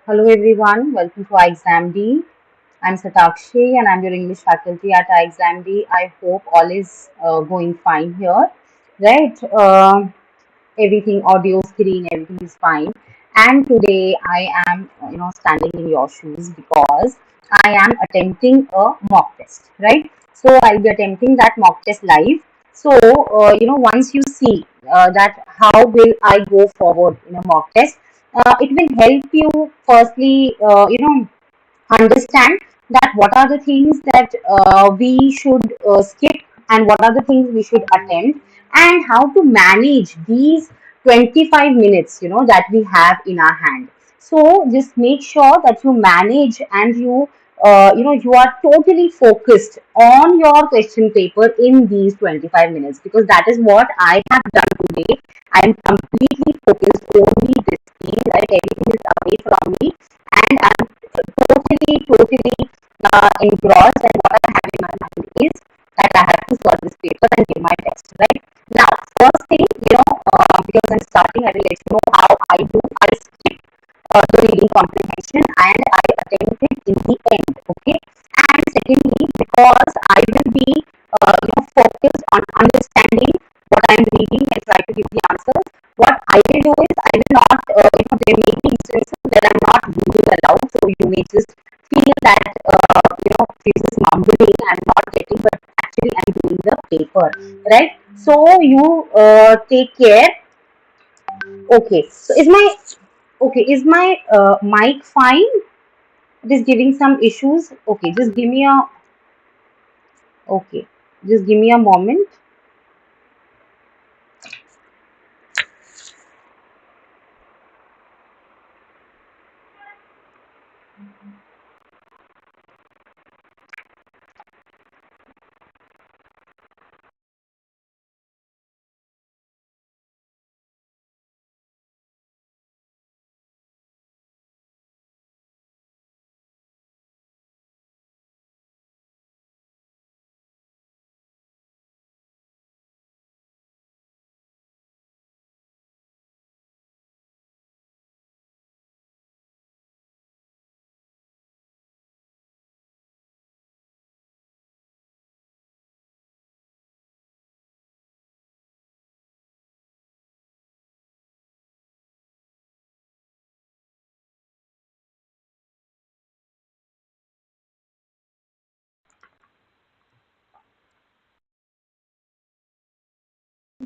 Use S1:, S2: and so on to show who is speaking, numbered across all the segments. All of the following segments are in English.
S1: Hello everyone, welcome to iExamD. I'm Satakshi and I'm your English faculty at iExamD. I hope all is going fine here, right? Everything, audio, screen, everything is fine. And today I am, standing in your shoes because I am attempting a mock test, right? So I'll be attempting that mock test live. So, once you see that how will I go forward in a mock test, it will help you firstly, understand that what are the things that we should skip and what are the things we should attempt and how to manage these 25 minutes that we have in our hand. So just make sure that you manage and you are totally focused on your question paper in these 25 minutes, because that is what I have done today. I am completely focused only this thing, right? Everything is away from me and I'm totally engrossed, and what I have in my mind is that I have to solve this paper and give my best, right? Now, first thing, because I'm starting, I will let you know how I do. I skip the reading comprehension and I attempt it in the end, okay? And secondly, because I will be, focused on understanding what I'm reading and try to give the answers, what I will do is I will not, there may be instances that I'm not reading aloud, so you may just feel that, this is mumbling, I'm not getting, but actually I'm doing the paper, right? So you take care. Okay, so is my mic fine? It is giving some issues. Okay, okay, just give me a moment.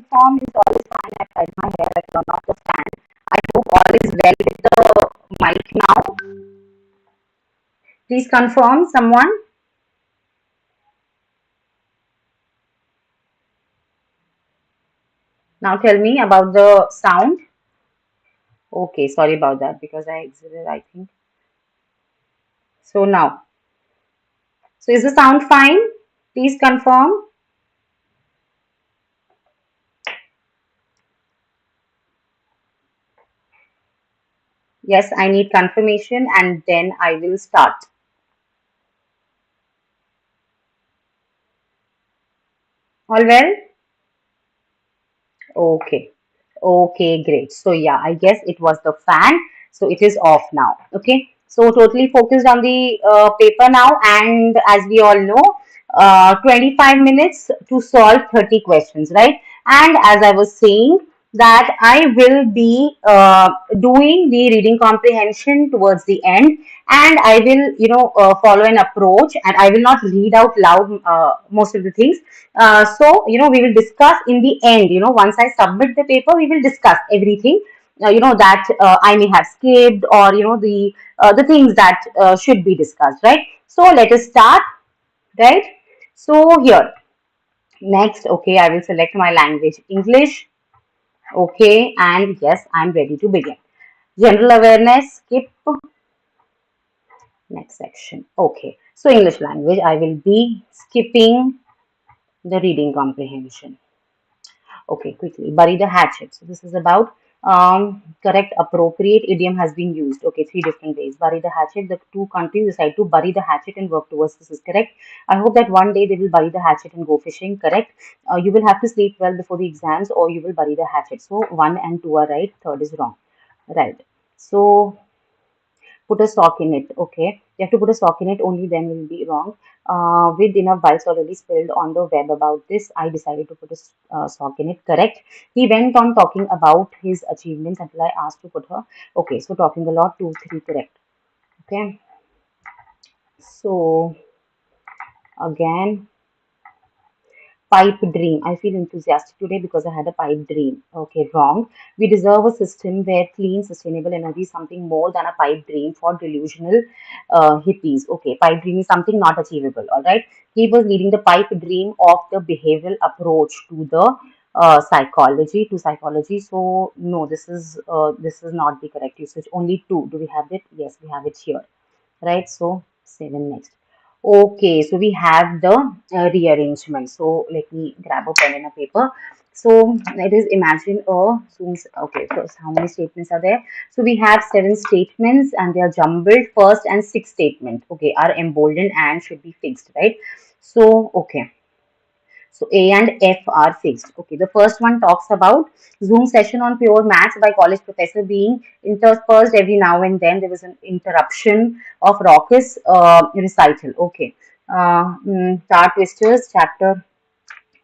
S1: Form is always fine. I tried my hair. I turn off the stand. I hope all is well with the mic now. Please confirm someone. Now tell me about the sound. Okay, sorry about that because I exited, I think. So now, so is the sound fine? Please confirm. Yes, I need confirmation and then I will start. All well? Okay. Okay, great. So yeah, I guess it was the fan. So it is off now. Okay. So totally focused on the paper now. And as we all know, 25 minutes to solve 30 questions, right? And as I was saying, that I will be doing the reading comprehension towards the end, and I will, follow an approach, and I will not read out loud most of the things. So, we will discuss in the end, once I submit the paper, we will discuss everything, that I may have skipped, or, the things that should be discussed, right? So let us start, right? So here, next, okay, I will select my language, English. Okay, and yes, I'm ready to begin. General awareness, skip, next section. Okay, so English language, I will be skipping the reading comprehension. Okay, quickly. Bury the hatchet. So this is about correct, appropriate idiom has been used. Okay, three different ways. Bury the hatchet. The two countries decide to bury the hatchet and work towards this is correct. I hope that one day they will bury the hatchet and go fishing. Correct. You will have to sleep well before the exams, or you will bury the hatchet. So one and two are right. Third is wrong. Right. So Put a sock in it. Okay, you have to put a sock in it. Only then will be wrong. With enough bites already spilled on the web about this, I decided to put a sock in it. Correct. He went on talking about his achievements until I asked to put her. Okay, so talking a lot. 2, 3 correct. Okay. So again, pipe dream. I feel enthusiastic today because I had a pipe dream. Okay, wrong. We deserve a system where clean, sustainable energy is something more than a pipe dream for delusional hippies. Okay, pipe dream is something not achievable. All right. He was leading the pipe dream of the behavioral approach to the psychology. So no, this is not the correct usage. Only two. Do we have it? Yes, we have it here, right? So 7 next. Okay, so we have the rearrangement. So let me grab a pen and a paper. So let us imagine okay, first how many statements are there? So we have 7 statements and they are jumbled. First and sixth statement, okay, are emboldened and should be fixed, right? So okay, so A and F are fixed. Okay, the first one talks about Zoom session on pure maths by college professor being interspersed every now and then. There was an interruption of raucous recital. Okay, Star Twisters chapter.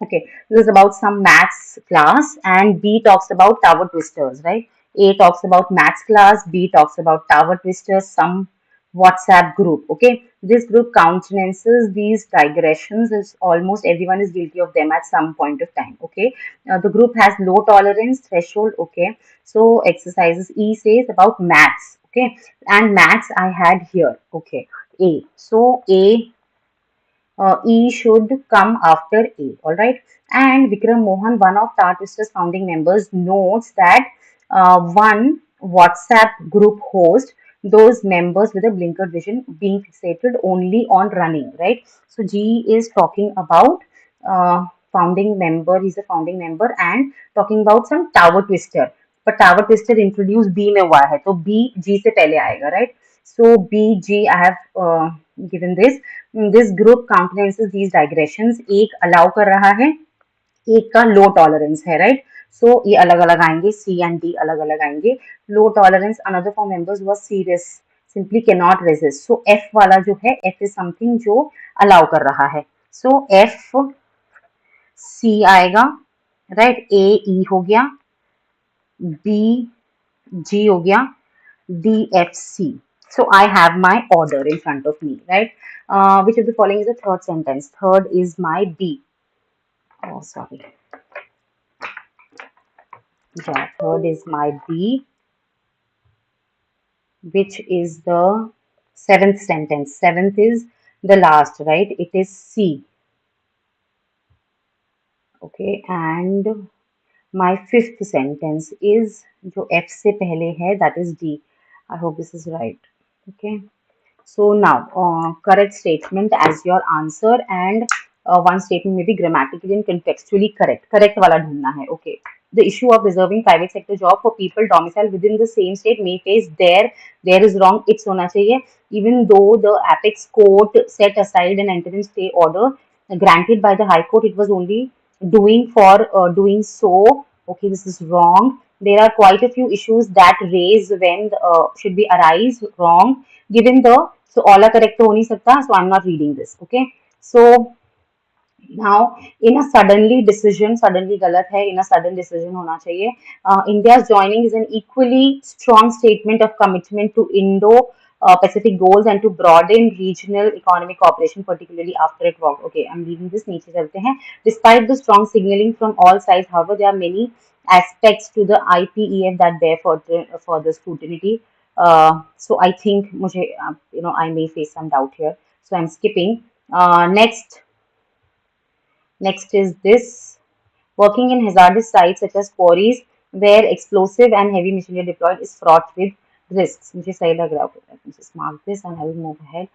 S1: Okay, this is about some maths class, and B talks about tower twisters, right? A talks about maths class, B talks about tower twisters, some WhatsApp group. Okay, this group countenances these digressions as almost everyone is guilty of them at some point of time. Okay, the group has low tolerance threshold. Okay, so exercises E says about maths. Okay, and maths I had here. Okay, A. So A E should come after A, alright. And Vikram Mohan, one of Tar Twisters founding members, notes that one WhatsApp group host, those members with a blinkered vision being fixated only on running, right? So G is talking about founding member, he's a founding member and talking about some tower twister. But tower twister introduced B में हुआ है, तो B G से पहले आएगा, right? So B G I have given this. This group countenances these digressions. एक allow कर रहा है, एक का low tolerance है, right? So ये अलग अलग आएंगे, C and D अलग अलग आएंगे. Low tolerance, another for members was serious, simply cannot resist. So F वाला जो है, F is something जो allow कर रहा है. So F C आएगा, right? A E हो गया, B G हो गया, D F C. So I have my order in front of me, right? Which of the following is the third sentence? Third is my B. Oh, sorry. Yeah, third is my B, which is the seventh sentence. Seventh is the last, right? It is C. Okay, and my fifth sentence is जो F से पहले है, that is D. I hope this is right. Okay. So now, correct statement as your answer and one statement may be grammatically and contextually correct. Correct वाला ढूंढना है. Okay. The issue of reserving private sector job for people domiciled within the same state may face there is wrong. It's होना चाहिए. Even though the apex court set aside an interim stay order granted by the High Court, it was only doing for doing so. Okay, this is wrong. There are quite a few issues that raise when should be arise wrong. Given the so all are correct to ho nahi sakta, so I'm not reading this. Okay, so now in a suddenly galat hai, in a sudden decision hona chahiye. India's joining is an equally strong statement of commitment to Indo Pacific goals and to broaden regional economic cooperation, particularly after it walked. Okay, I'm reading this. नीचे चलते हैं. Despite the strong signaling from all sides, however, there are many aspects to the IPEF that bear further scrutiny. So I think मुझे I may face some doubt here. So I'm skipping. Next is this. Working in hazardous sites such as quarries where explosive and heavy machinery are deployed is fraught with risks. मुझे सही लग रहा है. Okay, let me just mark this and I will move ahead.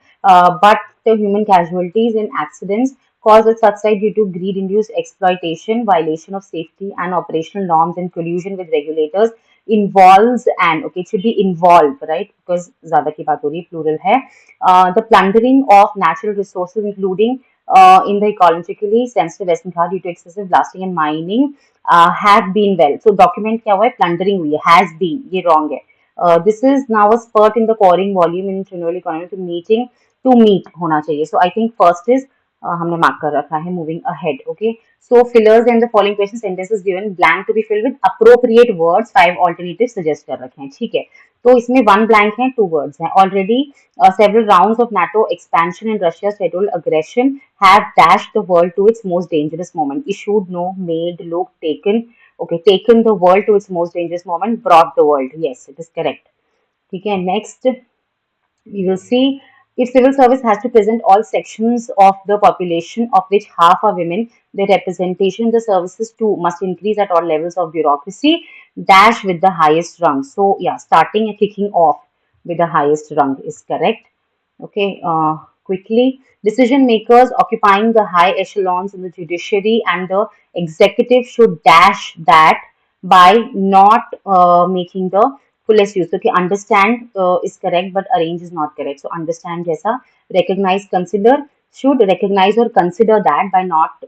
S1: But the human casualties in accidents caused at such site due to greed-induced exploitation, violation of safety and operational norms, and collusion with regulators involves and okay, it should be involved, right? Because ज़्यादा की बात हो रही है, plural है. The plundering of natural resources, including in the ecologically sensitive Western Ghats due to excessive blasting and mining have been well. So document क्या हुआ है? Plundering हुई है, has been, ये wrong है. This is now a spurt in the coring volume in general economy to meet होना चाहिए. So I think first is हमने mark कर रखा है moving ahead. Okay. So fillers and the following question sentences given blank to be filled with appropriate words. 5 alternatives suggest कर रखे हैं. ठीक है. तो इसमें 1 blank है, 2 words हैं. Already several rounds of NATO expansion and Russia's federal aggression have dashed the world to its most dangerous moment. Issued, no, made, looked, taken. Okay, taken the world to its most dangerous moment, brought the world. Yes, it is correct. Okay, next we will see if civil service has to present all sections of the population of which half are women, the representation in the services too must increase at all levels of bureaucracy, dash with the highest rung. So yeah, starting and kicking off with the highest rung is correct. Okay, quickly. Decision makers occupying the high echelons in the judiciary and the executive should dash that by not making the fullest use. Okay, understand is correct, but arrange is not correct. So understand जैसा recognize, consider should recognize or consider that by not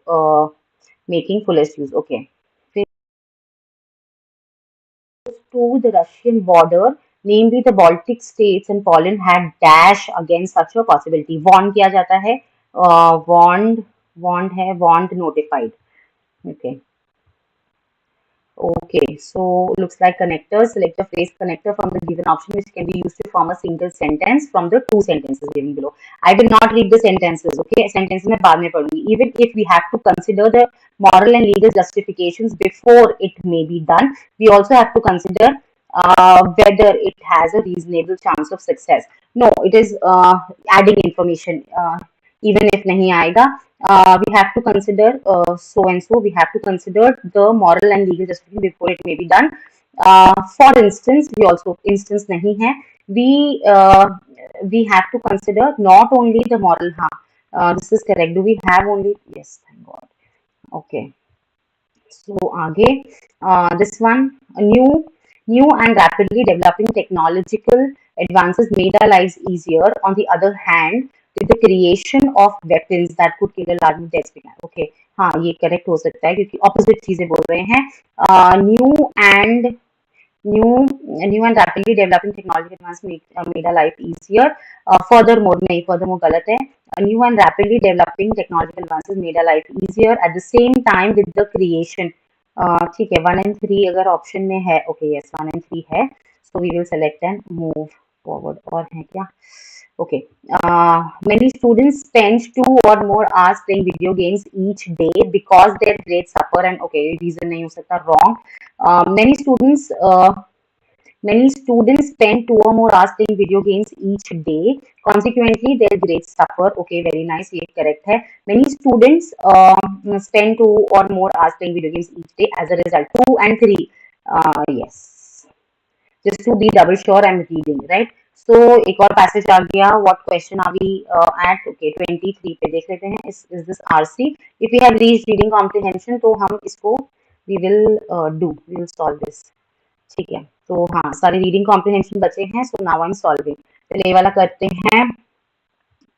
S1: making fullest use. Okay. To the Russian border, namely the Baltic states and Poland had dash against such a possibility. Warned किया जाता है, warned है, warned notified. Okay. Okay, so looks like connectors. Select the phrase connector from the given option which can be used to form a single sentence from the 2 sentences given below. I will not read the sentences, okay? Sentences में बाद में पढ़ूंगी. Even if we have to consider the moral and legal justifications before it may be done, we also have to consider whether it has a reasonable chance of success. No, it is adding information. Even if नहीं आएगा, we have to consider so and so. We have to consider the moral and legal justification before it may be done. For instance, we also instance नहीं है. We have to consider not only the moral. हाँ, this is correct. Do we have only? Yes, thank God. Okay. So आगे this one new and rapidly developing technological advances made our lives easier. On the other hand, with the creation of weapons that could kill a large number. Okay, हाँ ये correct हो सकता है क्योंकि opposite चीजें बोल रहे हैं. New and new and rapidly developing technology advances made our life easier. Furthermore नहीं, furthermore गलत है. New and rapidly developing technological advances made our life easier at the same time with the creation. ठीक है, 1 and 3 अगर option में है, okay, yes, 1 and 3 है, so we will select and move forward. और है क्या? Okay. Many students spend 2 or more hours playing video games each day because their grades suffer and okay, reason नहीं हो सकता, wrong. Many students spend 2 or more hours playing video games each day. Consequently, their grades suffer. Okay, very nice. ये correct है. Many students spend 2 or more hours playing video games each day. As a result, 2 and 3. Yes. Just to be double sure, I'm reading, right? So, एक और passage आ गया. What question are we at? Okay, 23 पे देख लेते हैं. Is this RC? If we have reached reading comprehension, तो हम इसको we will solve this. ठीक है, तो हाँ सारे रीडिंग कॉम्प्रिहेंशन बचे हैं. So now I am solving. पहले ये वाला करते हैं.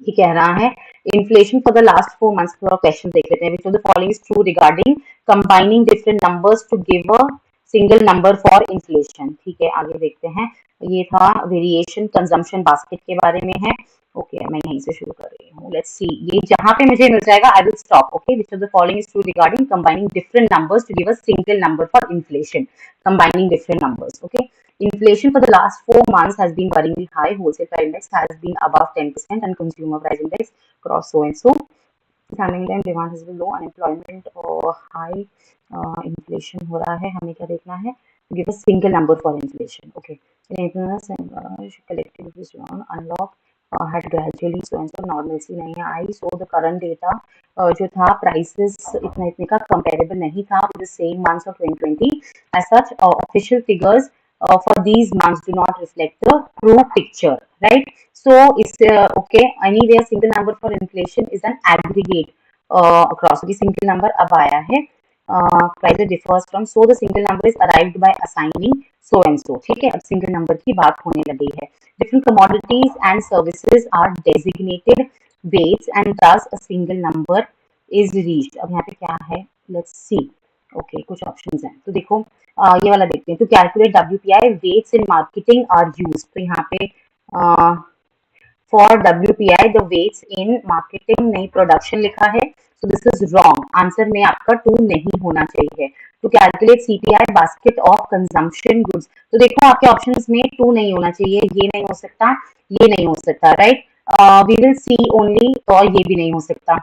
S1: ये कह रहा है inflation for the last 4 months. थोड़ा क्वेश्चन देख लेते हैं. Which of the following is true regarding combining different numbers to give a single number for inflation. ठीक है, आगे देखते हैं. ये था वेरिएशन कंजम्पशन बास्केट के बारे में है. ओके, मैं यहीं से शुरू कर रही हूँ. लेट्स सी, ये जहां पे मुझे मिल जाएगा I will stop. Okay, which of the following is true regarding combining different numbers to give a single number for inflation. Combining different numbers. Okay, inflation for the last 4 months has been worryingly high. Wholesale price index has been above 10% and consumer price index cross so and so. Standing time demand has been low, unemployment high, inflation हो रहा है. हमें क्या देखना है? Give a single number for inflation. Okay, collective unlock had gradually so and so normalcy नहीं आई. So the current data जो था prices इतने का comparable नहीं था with the same months of 2020. As such, official figures for these months do not reflect the true picture, right? So it's okay. Anyway, a single number for inflation is an aggregate across. The single number अब आया है. Price differs from, so the single number is arrived by assigning so and so. ठीक है, अब single number की बात होने लगी है. Different commodities and services are designated weights and thus a single number is reached. अब यहाँ पे क्या है? Let's see. Okay, कुछ options हैं. तो देखो, ये वाला देखते हैं। To calculate WPI weights in marketing are use. तो यहाँ पे for WPI the weights in marketing नहीं प्रोडक्शन लिखा है, so this is wrong. Answer में आपका 2 नहीं होना चाहिए। To calculate CPI basket of consumption goods, तो देखो आपके ऑप्शंस में 2 नहीं होना चाहिए, ये नहीं हो सकता, ये नहीं हो सकता, right. We will see only, और ये भी नहीं हो सकता।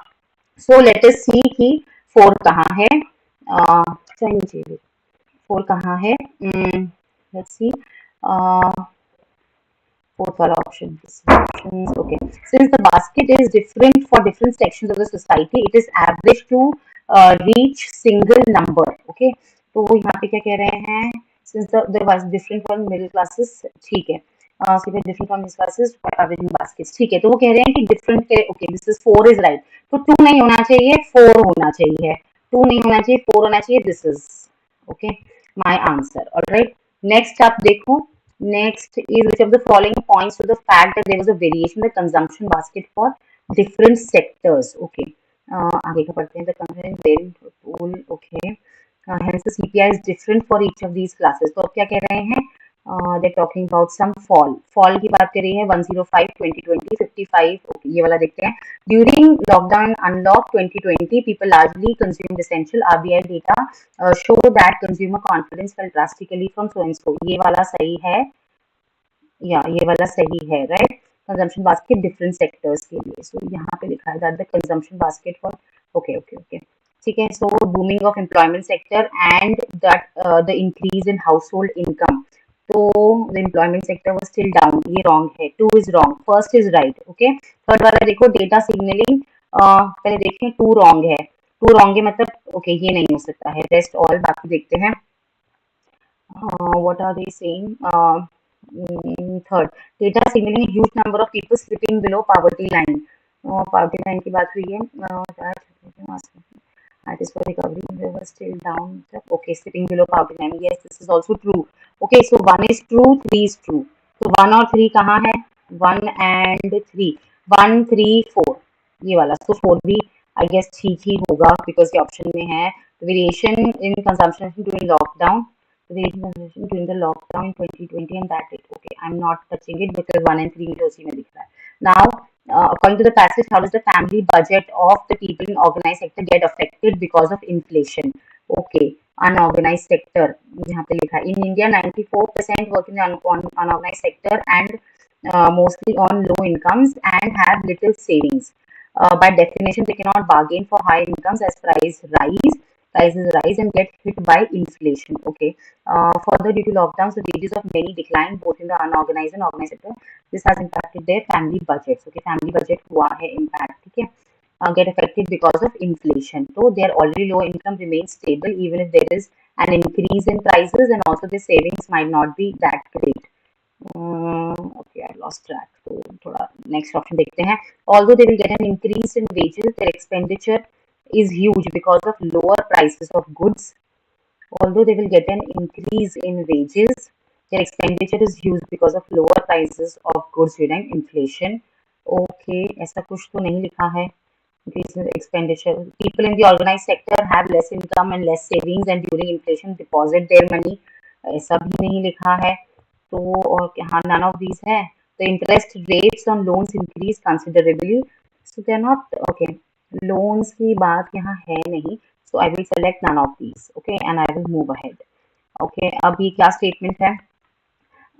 S1: सो लेट अस सी कि 4 कहाँ है। चाहिए 4 कहाँ है। Let's see fourth wala option. Okay. Since the basket is different for different sections of the society, it is average to reach single number. Okay. तो वो यहाँ पे क्या कह रहे हैं? Since the was different from middle classes, ठीक है. Different from middle classes, averaging baskets. ठीक है. तो वो कह रहे हैं कि different के, okay, this is 4 is right. तो 2 नहीं होना चाहिए, 4 होना चाहिए. 2 नहीं होना चाहिए, 4 होना चाहिए. This is okay. My answer. All right. Next आप देखो. Next is which of the following points to the fact that there was a variation in the consumption basket for different sectors. Okay. आगे का पढ़ते हैं. The consumption varied pool. Okay. Hence the CPI is different for each of these classes. तो अब क्या कह रहे हैं? They're talking about some fall. Fall की बात कर रही है 105, 2020, 55. Okay, ये वाला देखते हैं. During lockdown unlock 2020, people largely consumed essential. RBI data show that consumer confidence fell drastically from so and so. ये वाला सही है, या ये वाला सही है, right. Consumption basket different sectors के लिए, सो यहाँ पे लिखा है that the consumption basket for, okay okay okay, ठीक है। So booming of employment sector and that the increase in household income, तो the employment sector was still down, ये रॉन्ग है। 2 is wrong, first is right, okay. Third वाला देखो data signalling, पहले देखें 2 wrong है, 2 रॉन्ग है मतलब ओके ये नहीं हो सकता है। रेस्ट ऑल बाकी देखते हैं। What are they saying? Third, data signaling a huge number of people slipping below poverty line. Poverty line की बात हुई है. That is for recovery. They were still down. Okay, slipping below poverty line. Yes, this is also true. Okay, so 1 is true, 3 is true. So 1 और 3 कहाँ है? 1 and 3. 1, 3, 4. ये वाला. So 4 भी I guess ठीक ही होगा because ये ऑप्शन में है. Variation in consumption during lockdown. During the lockdown in 2020 and that it, okay, I'm not touching it because 1 and 3 मुझे उसी में दिख रहा है. Now, according to the passage, how does the family budget of the people in organized sector get affected because of inflation? Okay, unorganized sector यहाँ पे लिखा है. In India, 94% work in the unorganized sector and mostly on low incomes and have little savings. By definition, they cannot bargain for high incomes as prices rise and get hit by inflation. Okay. Further, due to lockdowns, the wages of many decline both in the unorganized and organized sector. This has impacted their family budgets. Okay, family budget हुआ है impact, ठीक है. Get affected because of inflation. So their already low income remains stable even if there is an increase in prices, and also the savings might not be that great. Okay, I lost track. So थोड़ा next option देखते हैं. Although they will get an increase in wages, their expenditure is huge because of lower prices of goods. Although they will get an increase in wages, their expenditure is huge because of lower prices of goods during inflation. Okay, ऐसा कुछ तो नहीं लिखा है. Increase in expenditure. People in the organized sector have less income and less savings, and during inflation deposit their money. ऐसा भी नहीं लिखा है. तो और हाँ, none of these है. The interest rates on loans increase considerably. So they are not okay. Loans की बात यहाँ है नहीं. So I will select none of these. Okay, and I will move ahead. Okay, अब ये क्या statement है?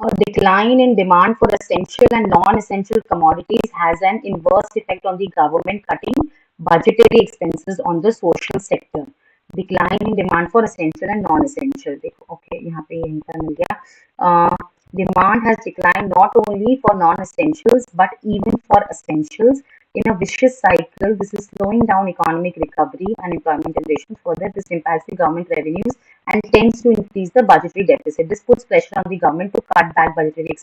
S1: A decline in demand for essential and non-essential commodities has an inverse effect on the government cutting budgetary expenses on the social sector. Decline in demand for essential and non-essential. देखो, okay, यहाँ पे यहीं पर मिल गया. Demand has declined not only for non-essentials but even for essentials. In a vicious cycle, this is slowing down economic recovery and employment generation. Further, this impacts the government revenues and tends to increase the budgetary deficit. This puts pressure on the government to cut back budgetary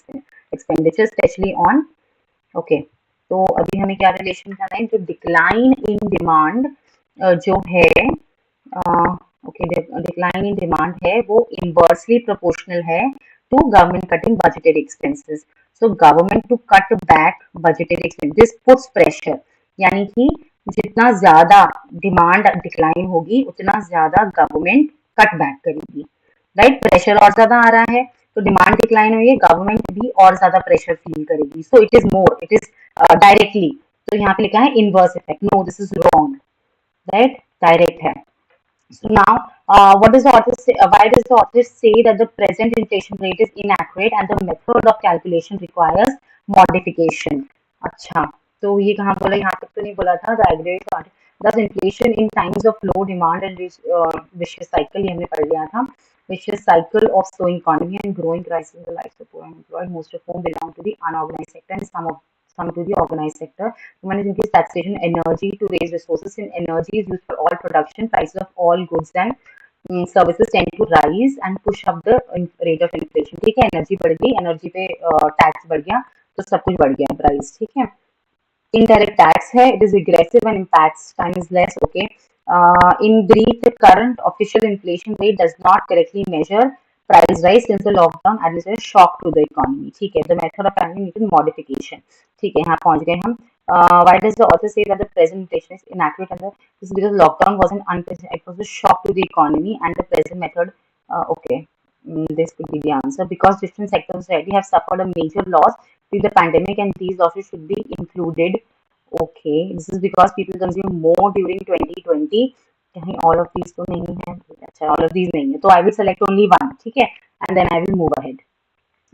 S1: expenditure, especially on, okay. तो अभी हमें क्या relation करना है? जो decline in demand जो है, okay, decline in demand है वो इनवर्सली प्रोपोर्शनल है to government cutting budgetary expenses. So government to cut back budgetary expense, this puts pressure, यानी कि जितना ज्यादा डिमांड डिक्लाइन होगी उतना ज्यादा गवर्नमेंट कट बैक करेगी. राइट, प्रेशर और ज्यादा आ रहा है तो डिमांड डिक्लाइन हुई है, गवर्नमेंट भी और ज्यादा प्रेशर फील करेगी, so it is more, it is directly. तो यहाँ पे लिखा है inverse effect, no this is wrong, right, direct है। So now, what does the author say? Why does the author say that the present inflation rate is inaccurate and the method of calculation requires modification? अच्छा, तो ये कहाँ बोला, यहाँ तक तो नहीं बोला था। The aggregate thus inflation in times of low demand and vicious cycle, ये हमने पढ़ लिया था। Vicious cycle of slowing economy and growing crisis in the lives of poor and employed, most of whom belong to the unorganized sector and some to the organized sector. One is increased taxation, energy to raise resources in energy is used for all production. Prices of all goods and services tend to rise and push up the rate of inflation. ठीक है, energy बढ़ गई, energy पे tax बढ़ गया तो सब कुछ बढ़ गया प्राइस, ठीक है। Indirect tax है, it is regressive and impacts time is less, okay. In brief, the current official inflation rate does not correctly measure price rise since the lockdown administered a shock to the economy, ठीक है। The method of planning needs modification, ठीक है, यहाँ पहुंच गए हम। Why does the author say that the present inflation is inaccurate and this is because lockdown was an unprecedented, it was a shock to the economy and the present method, okay. This could be the answer because different sectors of society have suffered a major loss with the pandemic and these losses should be included. Okay, this is because people consume more during 2020. कहीं all of these तो नहीं है, अच्छा all of these नहीं है, तो I will select only one, ठीक है, and then I will move ahead.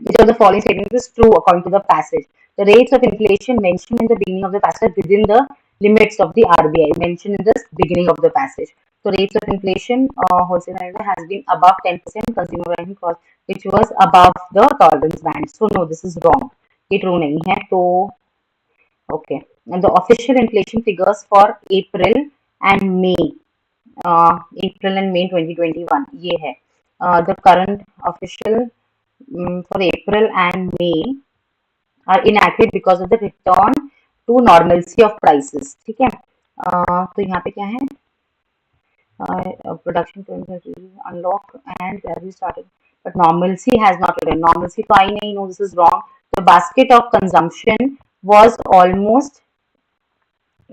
S1: Which of the following statements is true according to the passage? The rates of inflation mentioned in the beginning of the passage within the limits of the RBI mentioned in the beginning of the passage. So rates of inflation, wholesale has been above 10%, consumer pricing cost which was above the tolerance band. So no, this is wrong. ये true नहीं है, तो okay. And the official inflation figures for April and May, April and May 2021 ये है. The current official for April and May are inaccurate because of the return to normalcy of prices, ठीक है। तो यहाँ पे क्या है, production unlock and gradually started, but normalcy has not returned. Normalcy तो आई नहीं, no, this is wrong. The basket of consumption was almost,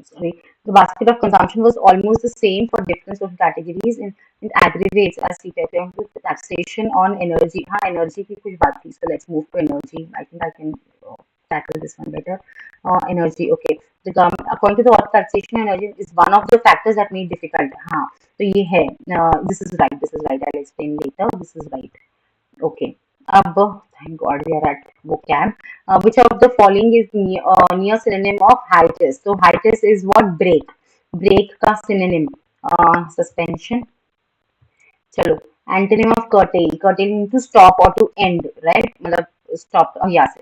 S1: sorry, the basket of consumption was almost the same for different social categories in aggravates as see the taxation on energy. हाँ, energy की कुछ बात थी, so let's move to energy. I think I can tackle this one better. Energy, okay. The government, according to the author, taxation on energy is one of the factors that made difficult. हाँ, तो ये है. This is right. This is right. I'll explain later. This is right. Okay. अब thank God we are at vocab. Which of the following is near synonym of hiatus? So hiatus is what? Break. Break का synonym. Suspension. चलो. Antonym of curtail. Curtail means to stop or to end, right? मतलब stop. Oh yes,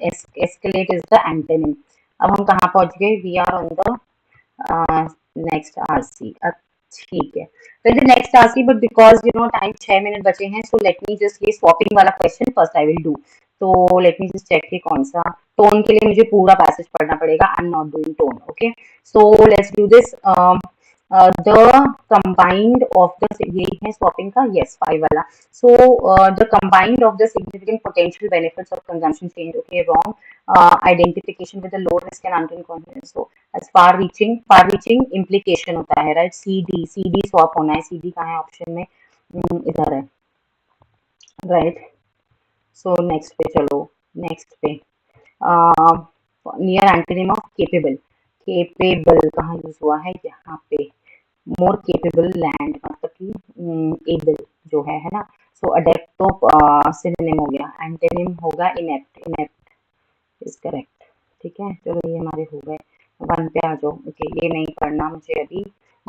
S1: escalate is the antonym. अब हम कहाँ पहुँच गए? We are on the next RC. ठीक है, फिर the next RC, but because you know time 6 minute बचे हैं, so let me just ये swapping वाला question first I will do. तो let me just check कि कौन सा tone के लिए मुझे पूरा passage पढ़ना पड़ेगा. I'm not doing tone, okay? So let's do this. The combined of the यही है swapping का, yes, 5 वाला. So the combined of the significant potential benefits of consumption change, okay, wrong. Identification with the low risk and untrained confidence. So as far reaching implication होता है, right? CD swap होना है. CD कहाँ है option में? इधर है, right? So next पे चलो, next पे near antonym of capable. Capable कहाँ यूज हुआ है? यहाँ पे. More capable land मतलब कि able जो है ना. So adept तो synonym हो गया. Antonym होगा inept is correct, ठीक है। चलो ये हमारे हो गए. 1 पे आ जाओ. ओके, ये नहीं पढ़ना मुझे अभी,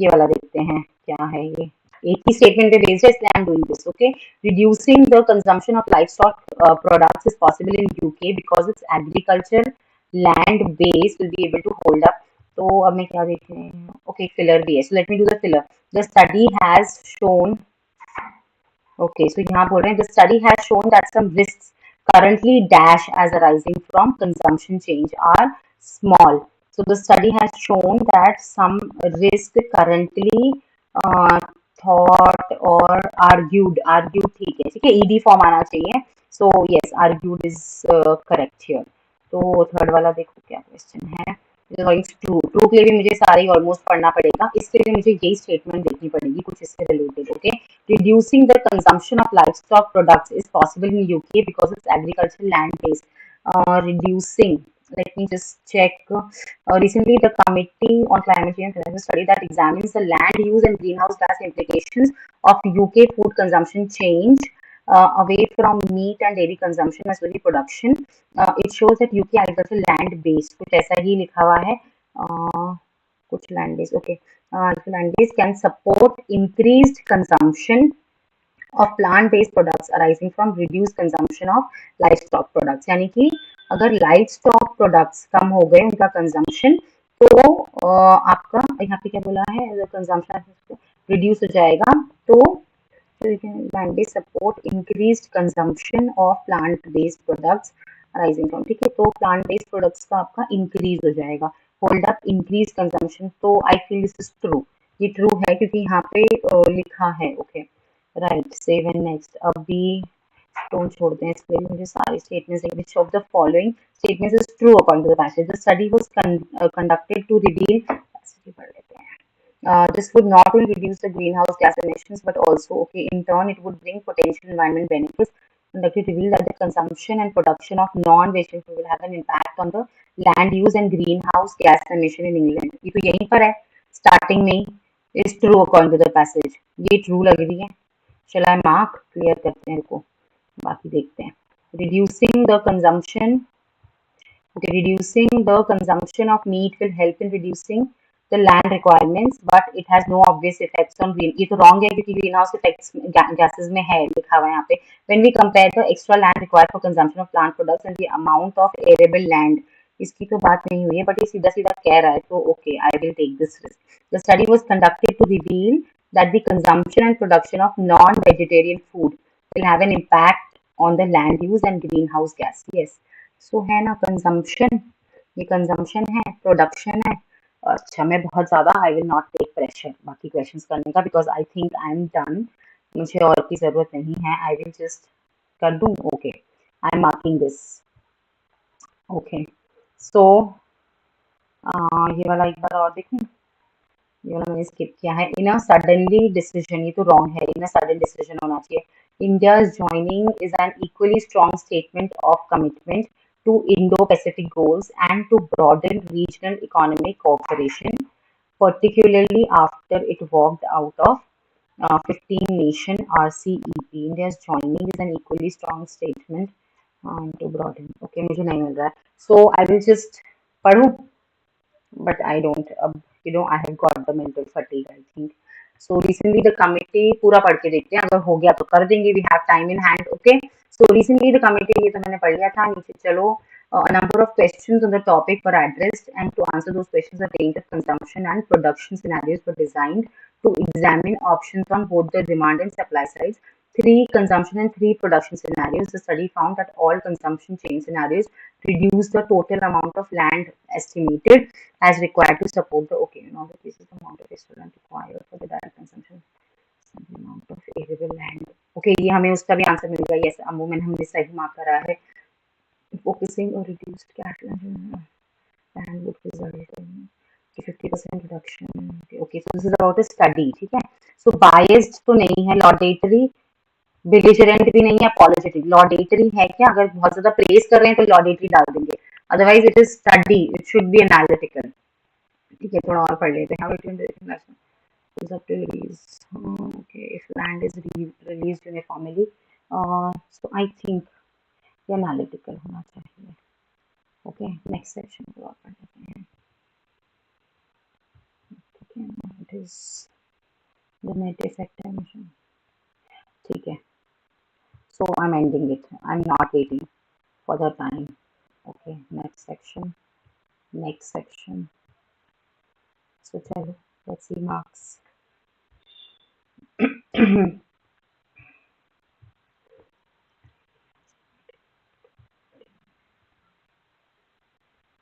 S1: ये वाला देखते हैं क्या है ये. एक ही स्टेटमेंट पे बेस्ड है इसलिए I am doing this, okay. Reducing the consumption of livestock products is possible in UK because it's agriculture land base will be able to hold up. तो अब मैं क्या देख रही हूँ, ओके, फिलर भी है, so let me do the filler. The study has shown, okay, so यहाँ बोल रहे हैं the study has shown that some risks currently dash as arising from consumption change are small. So the study has shown that some risk currently thought or argued ठीक है, ed form आना चाहिए. So yes, argued is correct here. तो third वाला देखो क्या question है. True true के लिए भी मुझे सारे ऑलमोस्ट पढ़ना पड़ेगा, इसके लिए मुझे यही स्टेटमेंट देखनी पड़ेगी कुछ इससे related. Okay, reducing the consumption of livestock products is possible in UK because it's agriculture land based. Reducing, let me just check. Recently, the Committee on Climate Change has a study that examines the land use and greenhouse gas implications of UK food consumption change away from meat and dairy consumption as well as production. It shows that UK agriculture land based, कुछ ऐसा ही लिखा हुआ है. कुछ land based, okay. Land based can support increased consumption of plant-based products arising from reduced consumption of livestock products. यानी कि अगर livestock products कम हो गए उनका consumption, तो आपका यहाँ पे क्या बोला है, consumption reduce हो जाएगा, तो land-based support increased consumption of plant-based products arising from. ठीक है, तो plant-based products का आपका increase हो जाएगा. Hold up increased consumption, तो I feel this is true. ये true है क्योंकि यहाँ पे लिखा है. Okay, right. Seven next. अभी don't छोड़ते हैं इसके लिए, मुझे सारे statements. which of the following statements is true according to the passage? The study was conducted to reveal. पढ़ लेते हैं. This would not only reduce the greenhouse gas emissions but also, okay, in turn it would bring potential environment benefits. Conducted reveal that the consumption and production of non-vegetarian food will have an impact on the land use and greenhouse gas emission in England. ये तो यहीं पर है starting में ही. is true according to the passage. ये true लग रही है. Shall I mark? क्लियर करते हैं इनको, बाकी देखते हैं. Reducing the consumption. Okay, reducing the consumption of meat will help in reducing the land requirements, but it has no obvious effects on green. ये तो wrong है क्योंकि greenhouse effects gases में है लिखा हुआ है यहाँ पे. When we compare the extra land required for consumption of plant products and the amount of arable land, इसकी तो बात नहीं हुई है, but ये सीधा सीधा कह रहा है, तो okay, I will take this risk. The study was conducted to reveal that the consumption and production of non-vegetarian food will have an impact on the land use and greenhouse gas. Yes. सो है ना consumption, ये consumption है, production है. अच्छा, मैं बहुत ज़्यादा I will not take pressure बाकी क्वेश्चंस करने का because I think I am done. मुझे और की ज़रूरत नहीं है. आई विल जस्ट कर दूँ. Okay, I am marking this. Okay, so ये वाला एक बार और देखूँ. ये वाला मैंने स्किप किया है. इन अ सडनली डिसीजन, ये तो रॉन्ग है. इन अ सडन डिसीजन होना चाहिए. India's joining is an equally strong statement of commitment to Indo-Pacific goals and to broaden regional economic cooperation, particularly after it walked out of 15-nation RCEP. India's joining is an equally strong statement to broaden. Okay, मुझे नहीं मिल रहा है. So I will just पढ़ूँ, but I don't. I have got the mental fatigue, I think. So recently the committee, पूरा पढ़ के देखते हैं, अगर हो गया तो कर देंगे. We have time in hand. Okay. So recently the committee, ये तो मैंने पढ़ लिया था. नीचे चलो. A number of questions on the topic were addressed, and to answer those questions, a range of consumption and production scenarios were designed to examine options on both the demand and supply sides. 3 consumption and 3 production scenarios. The study found that all consumption chain scenarios reduce the total amount of land estimated as required to support the. Okay, in all the cases, the amount of extra required for the direct consumption, the amount of arable land. Okay, ये हमें उसका भी answer मिल गया. Yes, अम्मू मैंने हमने सही mark करा है. Focusing or reduced cash land would result in 50% reduction. Okay, so this is about a study. ठीक है. So biased तो नहीं है, laudatory, belligerent भी नहीं है, apologetic. Laudatory है क्या? अगर बहुत ज़्यादा praise कर रहे हैं तो laudatory डाल देंगे. Otherwise it is study. It should be analytical. ठीक है, थोड़ा और पढ़ लेते हैं. How it is up to release. Okay, if land is released uniformly, so I think ये analytical होना चाहिए. Okay, next section को और पढ़ लेते हैं. ठीक है, it is the net effect emission. ठीक है. So I'm ending it. I'm not waiting for the time. Okay, next section. Next section. So चलो, let's see marks.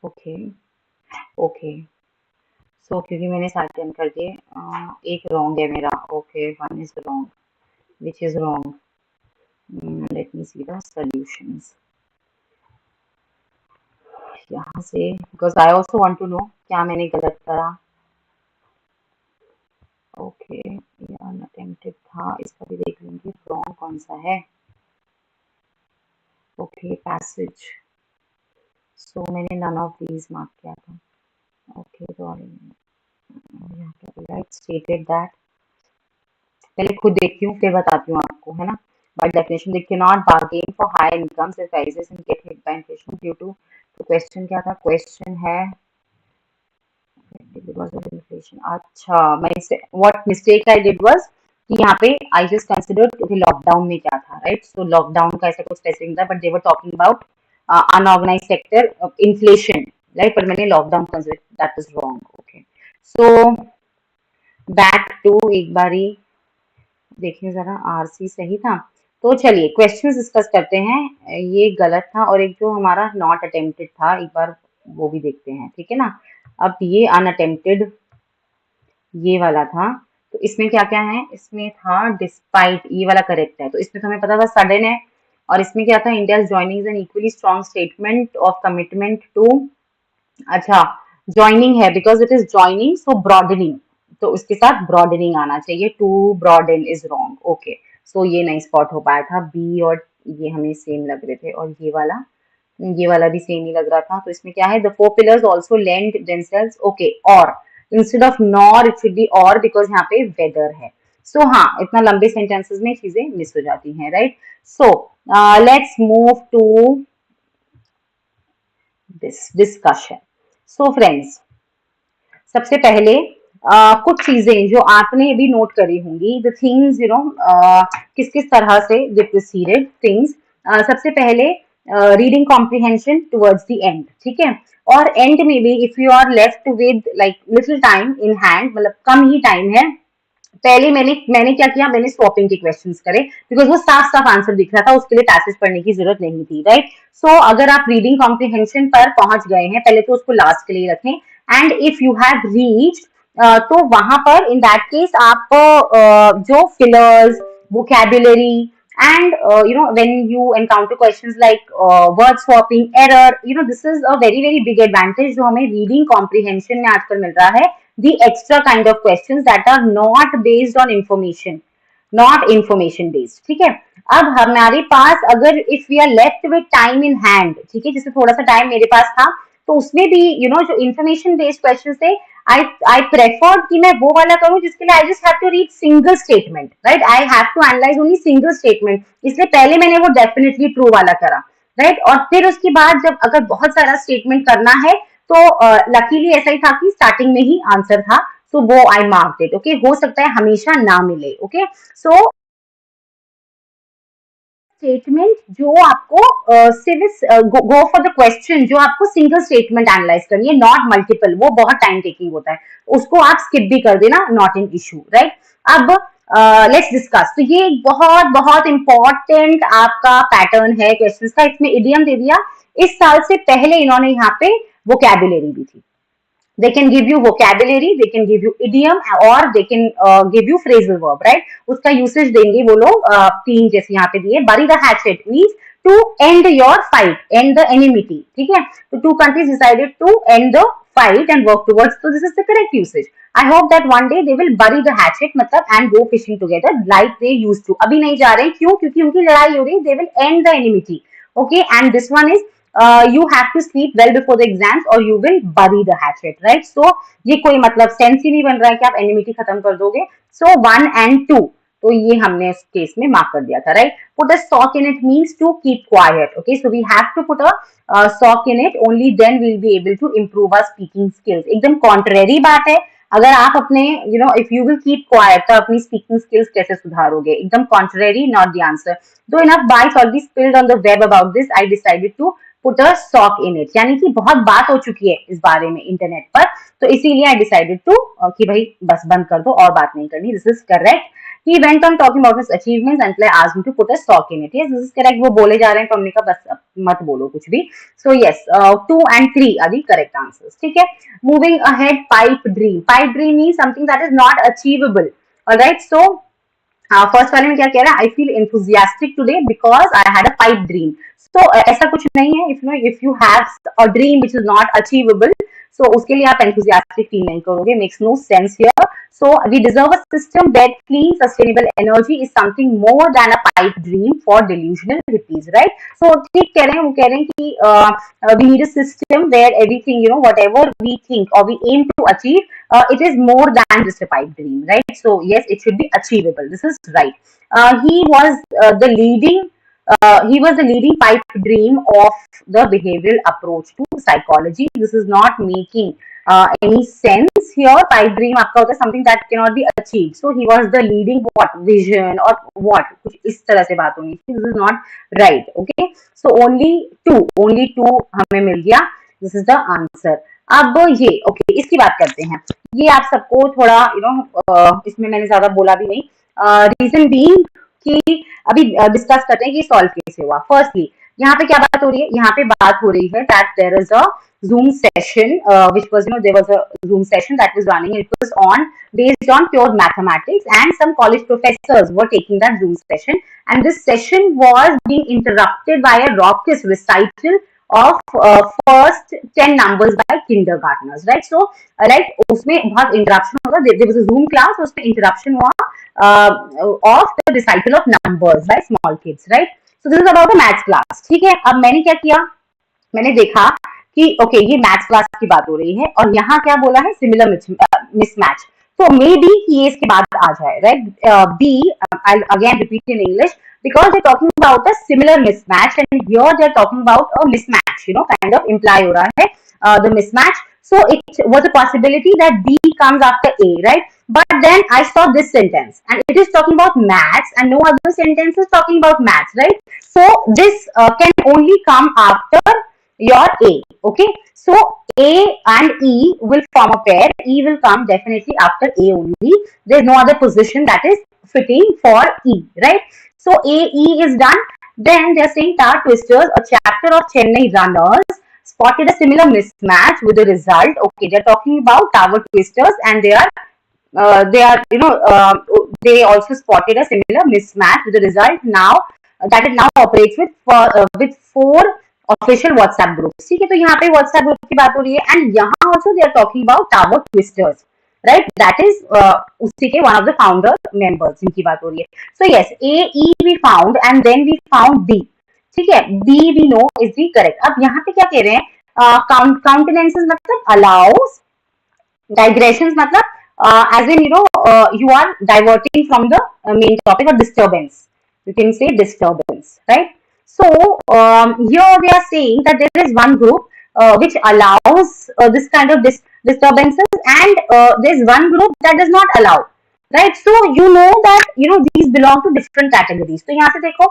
S1: Okay, okay. So क्योंकि मैंने सारे अटेम्प्ट कर दिए, एक रॉन्ग है मेरा. Okay, one is wrong. Which is wrong? Let me see the solutions. यहाँ से, because I also want to know क्या मैंने गलत करा। ओके, ये अनअटेम्प्टेड था, इसका भी देख लेंगे रॉन्ग कौन सा है। ओके, पैसेज, सो मैंने नन ऑफ दीज मार्क किया था। ओके, तो यहाँ क्या बोला, इट स्टेटेड दैट, पहले खुद देखती हूँ फिर बताती हूँ आपको, है ना। By definition they can not bargain for high incomes if prices and get hit by inflation due to. तो क्वेश्चन क्या था, क्वेश्चन है because of inflation। अच्छा, मैं what mistake I did was कि यहाँ पे I just considered कि लॉकडाउन में क्या था, राइट। सो लॉकडाउन का ऐसा कुछ स्पेसिफिक था, but they were talking about unorganised sector inflation, right. पर मैंने lockdown consider, that is wrong. Okay, so back to, एक बारी देखिए जरा, आरसी सही था। तो चलिए क्वेश्चंस डिस्कस करते हैं। ये गलत था, और एक जो हमारा नॉट अटेम्प्टेड था, एक बार वो भी देखते हैं, ठीक है ना। अब ये अनअटेम्प्टेड ये वाला था, तो इसमें क्या क्या है, इसमें था डिस्पाइट, ये वाला करेक्ट है। तो इसमें तो हमें पता था सडन है, और इसमें क्या था, India joining an equally strong statement of commitment to, अच्छा ज्वाइनिंग है, because it is joining, so broadening, तो उसके साथ ब्रॉडनिंग आना चाहिए, to broaden is wrong. Okay, so ये नहीं स्पॉट हो पाया था, बी और ये हमें सेम लग रहे थे, और ये वाला भी सेम ही लग रहा था। तो इसमें क्या है, the four pillars also lend themselves, okay, और instead of nor it should be or, because यहाँ पे वेदर है। सो हाँ, इतना लंबे सेंटेंसेस में चीजें मिस हो जाती हैं, right. So let's move to this discussion. So friends, सबसे पहले कुछ चीजें जो आपने भी नोट करी होंगी, द थिंग्स यू नो, किस किस तरह से दे प्रोसीडेड थिंग्स। सबसे पहले reading comprehension towards the end, ठीक है। और एंड में भी if you are left with like little time in hand, मतलब कम ही टाइम है, पहले मैंने क्या किया, मैंने स्वॉपिंग के क्वेश्चंस करे, बिकॉज वो साफ साफ आंसर दिख रहा था, उसके लिए पैसेज पढ़ने की जरूरत नहीं थी, राइट। सो अगर आप रीडिंग कॉम्प्रिहेंशन पर पहुंच गए हैं, पहले तो उसको लास्ट के लिए रखें, and if you have reached, तो वहां पर इन दैट केस आप जो fillers, vocabulary, and when you encounter questions like word swapping, error, this is a very very big advantage जो हमें reading comprehension में आजकल मिल रहा है, the extra kind of questions that are not based on information, not information based, ठीक है। अब हमारे पास अगर if we are left with time in hand, ठीक है, जैसे थोड़ा सा टाइम मेरे पास था, तो उसमें भी जो इंफॉर्मेशन बेस्ड क्वेश्चन थे, आई प्रेफर्ड कि मैं वो वाला करूं जिसके लिए I just have to read single statement, right. I have to analyse only single statement, इसलिए पहले मैंने वो डेफिनेटली ट्रू वाला करा, राइट। और फिर उसके बाद जब अगर बहुत सारा स्टेटमेंट करना है, तो लकीली ऐसा ही था कि स्टार्टिंग में ही आंसर था, तो वो आई मार्क्ड इट, ओके। हो सकता है हमेशा ना मिले, ओके। सो स्टेटमेंट जो आपको गो फॉर द क्वेश्चन जो आपको सिंगल स्टेटमेंट एनालाइज करनी है, नॉट मल्टीपल, वो बहुत टाइम टेकिंग होता है, उसको आप स्किप भी कर देना, नॉट एन इशू, राइट। अब लेट्स डिस्कस, तो ये बहुत बहुत इंपॉर्टेंट आपका पैटर्न है क्वेश्चंस का। इसमें इडियम दे दिया, इस साल से पहले इन्होंने यहाँ पे वोकैबुलरी भी थी, they can give you vocabulary, they can give you idiom, or they can give you phrasal verb, right। उसका usage देंगे वो लोग, तीन जैसे यहाँ पे दिए, bury the hatchet means to end your fight, end the enmity, ठीक है। तो two countries decided to end the fight and work towards, so this is the correct usage। I hope that one day they will bury the hatchet, मतलब and go fishing together like they used to। अभी नहीं जा रहे, क्यों, क्योंकि उनकी लड़ाई हो रही, they will end the enmity, okay। And this one is you have to sleep well before the exams or you will bury the hatchet, right। So ये कोई मतलब सेंस ही नहीं बन रहा है कि आप एनिमिटी खत्म कर दोगे। So 1 and 2, तो ये हमने इस केस में मार्क कर दिया था, right. Put a sock in it means to keep quiet, okay। So we have to put a sock in it, only then we'll be able to improve our speaking skills। एकदम contrary बात है, अगर आप अपने if you will keep quiet, तो अपनी speaking skills कैसे सुधारोगे, एकदम contrary, not the answer. Though enough bytes already spilled on the web about this, I decided to put a stock in it, यानी कि बहुत बात हो चुकी है इस बारे में इंटरनेट पर, तो इसीलिए आई डिसाइडेड टू कि भाई बस बंद कर दो, और बात नहीं करनी, this is correct. He went on talking about his achievements until I asked him to put a stock in it। Yes, this is correct। वो बोले जा रहे हैं, तो हमने कहा बस मत बोलो कुछ भी। So yes, 2 and 3 are the correct answers, ठीक है। Moving ahead, pipe dream। Pipe dream means something that is not achievable, alright। So first वाले में क्या कह रहा है, I feel enthusiastic today because I had a pipe dream। तो ऐसा कुछ नहीं है, if you have a dream which is not achievable, so उसके लिए आप enthusiastic feel नहीं करोगे, makes no sense here. So we deserve a system where clean sustainable energy is something more than a pipe dream for delusional hippies, right? So ठीक कह रहे हैं, वो कह रहे हैं कि we need a system where everything, whatever we think or we aim to achieve, it is more than just a pipe dream, right? So yes, it should be achievable. This is right. He was the leading pipe dream of the behavioral approach to psychology. This is not making any sense here. Pipe dream आपका होता है something that cannot be achieved. So he was the leading what vision or what, कुछ इस तरह से बात होनी थी. This is not right. Okay. So only two हमें मिल गया. This is the answer. अब ये ओके इसकी बात करते हैं. ये आप सबको थोड़ा इसमें मैंने ज्यादा बोला भी नहीं. रीजन बीइंग कि अभी डिस्कस करते हैं कि सॉल्व कैसे हुआ. फर्स्टली यहाँ पे क्या बात हो रही है, यहाँ पे बात हो रही है that there is a Zoom session, which was, there was a Zoom session that was running. It was based on pure mathematics, and some college professors were taking that Zoom session. And this session was being interrupted by a raucous recital of first 10 numbers by kindergartners, right? So, right, उसमें बहुत interruption होगा. There was a Zoom class, उसमें interruption हुआ of the recital of numbers by small kids, right? So this is about a maths class. ठीक है, अब मैंने क्या किया, मैंने देखा कि ओके ये मैथ्स क्लास की बात हो रही है और यहाँ क्या बोला है, सिमिलर मिसमैच. तो मे बी ये इसके बाद आ जाए, right. B, I again repeat in English because they're talking about a similar mismatch and here they're talking about a mismatch, kind of imply हो रहा है the mismatch. So it was a possibility that B comes after A, right? But then I saw this sentence and it is talking about maths and no other sentence is talking about maths, right? So this can only come after your A, okay? So A and E will form a pair. E will come definitely after A only. There's no other position that is fitting for E, right? So A, E is done. Then they're saying Tar Twisters, a chapter of Chennai runners, spotted a similar mismatch with the result. Okay, they're talking about Tower Twisters and they also spotted a similar mismatch with the result now that it now operates with 4 official WhatsApp group. ठीक है, तो यहाँ पे WhatsApp group की बात हो रही है एंड यहाँ also they are talking about tower twisters, right? That is उसी के one of the founder members जिनकी बात हो रही है. So yes, A E we found and then we found B. ठीक है, B we know is the correct. अब यहाँ पे क्या कह रहे हैं, काउंटेनेंसेस मतलब अलाउस, डाइग्रेशंस मतलब as in you are diverting from the main topic or disturbance. You can say disturbance, right? So here they are saying that there is one group which allows this kind of disturbances and there is one group that does not allow, right? So you know that these belong to different categories. तो यहाँ से देखो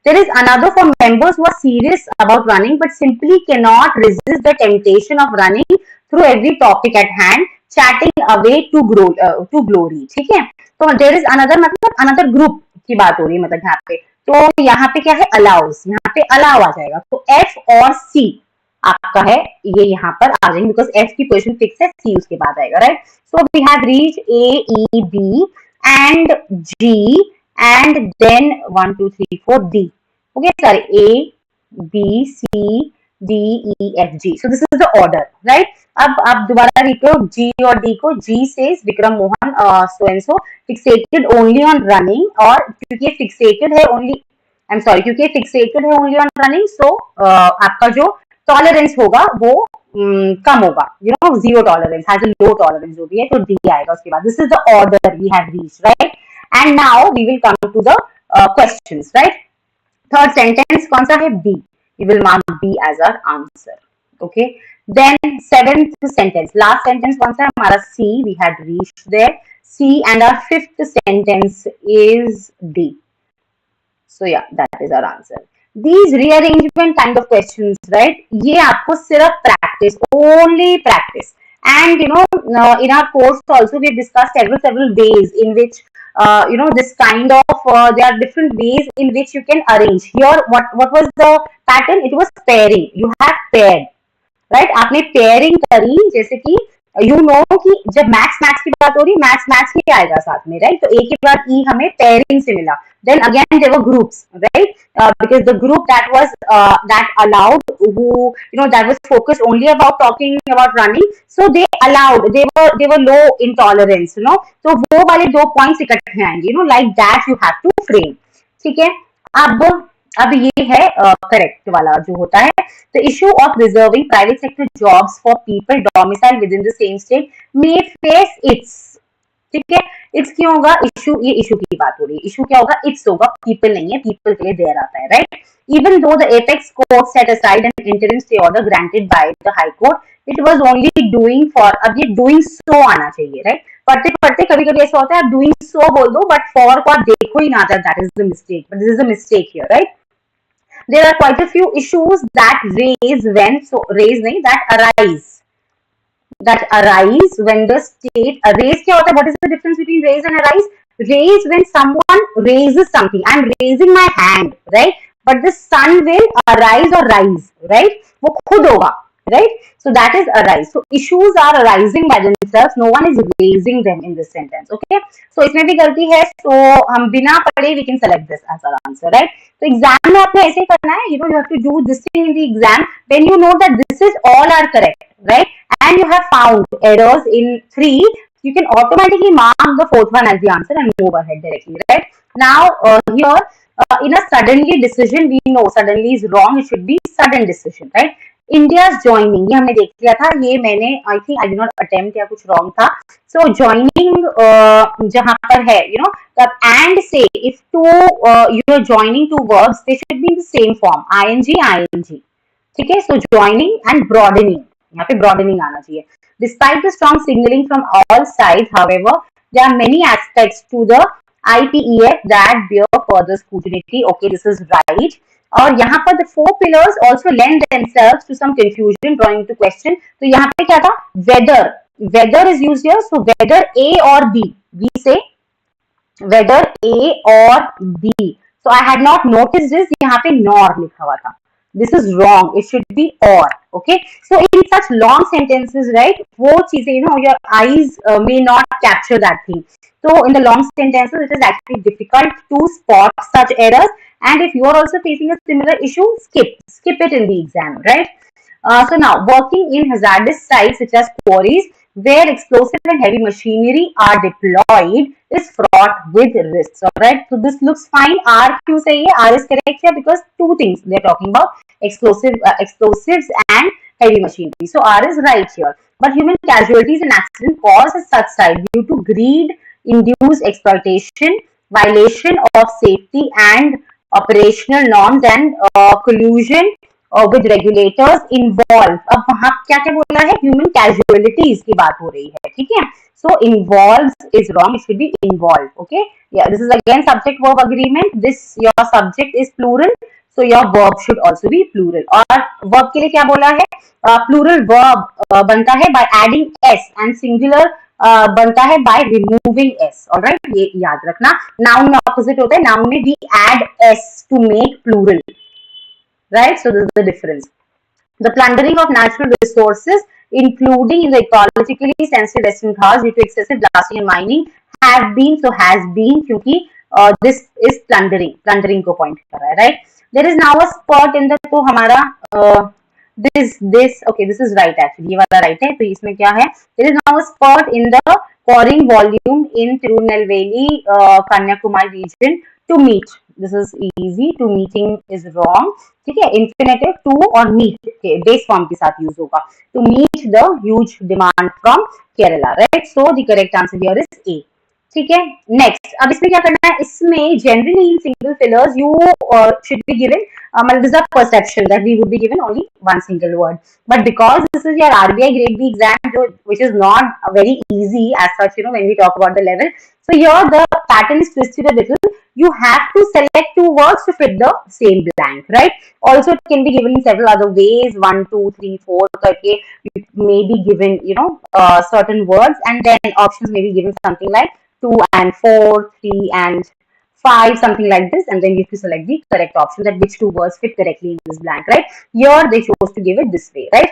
S1: there is another for members who are serious about running but simply cannot resist the temptation of running through every topic at hand, chatting away to glory. ठीक है, तो there is another मतलब another group की बात हो रही है मतलब यहाँ पे. तो यहाँ पे क्या है, अलाउस, यहाँ पे अलाउ आ जाएगा. तो एफ और सी आपका है, ये यहाँ पर आ जाएंगे बिकॉज एफ की पोजीशन फिक्स है, सी उसके बाद आएगा, right? So we have reach A E B and G and then 1 2 3 4 D. Okay sir, A B C D E F G. So this is the order, right? अब आप दोबारा read करो G और D को. G says Vikram Mohan so and so fixated only on running, और क्योंकि fixated है only, I am sorry, क्योंकि फिक्सेटेड है ओनली ऑन रनिंग, सो आपका जो टॉलरेंस होगा वो कम होगा, zero tolerance, has a low tolerance जो भी है, तो डी आएगा उसके बाद. This is the order we have reached, right? And now we will come to the questions, right? Third sentence कौन सा है, B. We will mark B as our answer. Okay. Then seventh sentence, last sentence कौन सा है हमारा, C. We had reached there. C and our fifth sentence is D. So yeah, that is our answer. These rearrangement kind of questions, right? ये आपको सिर्फ practice, only practice. And in our course also we have discussed several ways in which this kind of there are different ways in which you can arrange. Here what was the pattern? It was pairing. You have paired, right? आपने pairing करी, जैसे कि you know कि जब maths maths की बात हो रही है, मैथ्स मैथ्स ही आएगा साथ में, राइट? तो ए के बाद ई हमें पेयरिंग से मिला. Then again there were groups, right? Because the group that was that allowed, who that was focused only about talking about running, so they allowed, they were low in tolerance, तो वो वाले 2 points इकट्ठे आएंगे, like that you have to frame. ठीक है. अब ये है करेक्ट वाला जो होता है. The issue of reserving private sector jobs for people domiciled within the same state may face its. ठीक है. इट्स क्यों होगा? इशू, ये इशू की बात हो रही है. इशू क्या होगा? इट्स होगा, पीपल नहीं है, पीपल के लिए देयर आता है, right? Even though the apex court set aside N interim stay order granted by the high court, it was only doing for. अब ये डूइंग सो आना चाहिए, राइट? पढ़ते पढ़ते कभी कभी ऐसा होता है आप डूइंग सो बोल दो, बट फॉर को आप देखो ही ना, that is the mistake. But this is the mistake here, right? There are quite a few issues that raise नहीं, that arise when the state, raise क्या होता है? What is the difference between raise and arise? Raise when someone raises something. I'm raising my hand, right? But the sun will arise or rise, right? वो खुद होगा, right? So that is arise. So issues are arising by themselves. No one is raising them in this sentence. Okay. So इसमें भी गलती है. So हम बिना पढ़े we can select this as our answer, right? तो एग्जाम में आपको ऐसे ही करना है. You have to do this thing in the exam. When you know that this is all are correct, right? And you have found errors in 3, you can automatically mark the 4th one as the answer and move ahead directly, right? Now here in a suddenly decision, we know suddenly is wrong. It should be sudden decision, right? India's joining, ये हमने देख लिया था. ये मैंने I think I did not attempt, या कुछ wrong था. So joining जहाँ पर है, and say if you are joining two verbs, they should be in the same form, ing ing. ठीक है. So joining and broadening, यहाँ पे broadening आना चाहिए. Despite the strong signaling from all sides, however, there are many aspects to the IPEF that bear further scrutiny. Okay, this is right. और यहाँ पर the 4 pillars also lend themselves to some confusion, drawing into question. तो यहाँ पे क्या था? Whether is used here. So whether A or B, we say whether A or B. So I had not noticed this. यहाँ पे nor लिखा हुआ था. This is wrong. It should be or. Okay. So in such long sentences, right, वो चीजें, your eyes may not capture that thing. So in the long sentences, it is actually difficult to spot such errors. And if you are also facing a similar issue, skip it in the exam, right? So now, working in hazardous sites such as quarries, where explosive and heavy machinery are deployed, is fraught with risks. All right. So this looks fine. R क्यों सही है? R is correct here because 2 things they are talking about: explosives and heavy machinery. So R is right here. But human casualties and accident caused as such side due to greed, induced exploitation, violation of safety and operational norms, and collusion with regulators involved. अब वहां क्या क्या बोला है? Human casualties की बात हो रही है. ठीक है. So involves is wrong. It should be involved. Okay. Yeah. This is again subject verb agreement. This your subject is plural. So your verb should also be plural. और verb के लिए क्या बोला है? Plural verb बनता है by adding s, and singular बनता है by removing s. Alright, ये याद रखना. Noun में opposite होता है. Noun में we add s to make plural. Right? So this is the difference. The plundering of natural resources, including in the ecologically sensitive Western Ghats due to excessive blasting and mining, has been क्योंकि this is plundering को point कर रहा है, right? There is now a spot in the, तो हमारा this is right actually, ये वाला right है. तो इसमें क्या है? There is now a spot in the quarrying volume in Tirunelveli, Kanyakumari region to meet. This is easy. To meeting is wrong. ठीक है. Infinitive to और meet के base form के साथ use होगा. To meet the huge demand from Kerala, right? So the correct answer here is A. ठीक है. Next, अब इसमें क्या करना है? इसमें generally in single fillers you should be given, this is a perception that we would be given only one single word. But because this is your RBI Grade B exam, which is not very easy as such, when we talk about the level. So here the pattern is twisted a little. You have to select 2 words to fit the same blank, right? Also, it can be given in several other ways. 1, 2, 3, 4. Okay, you may be given, certain words, and then options may be given something like 2 and 4, 3 and 5, something like this, and then you have to select the correct option, that which 2 words fit correctly in this blank, right? Here they chose to give it this way, right?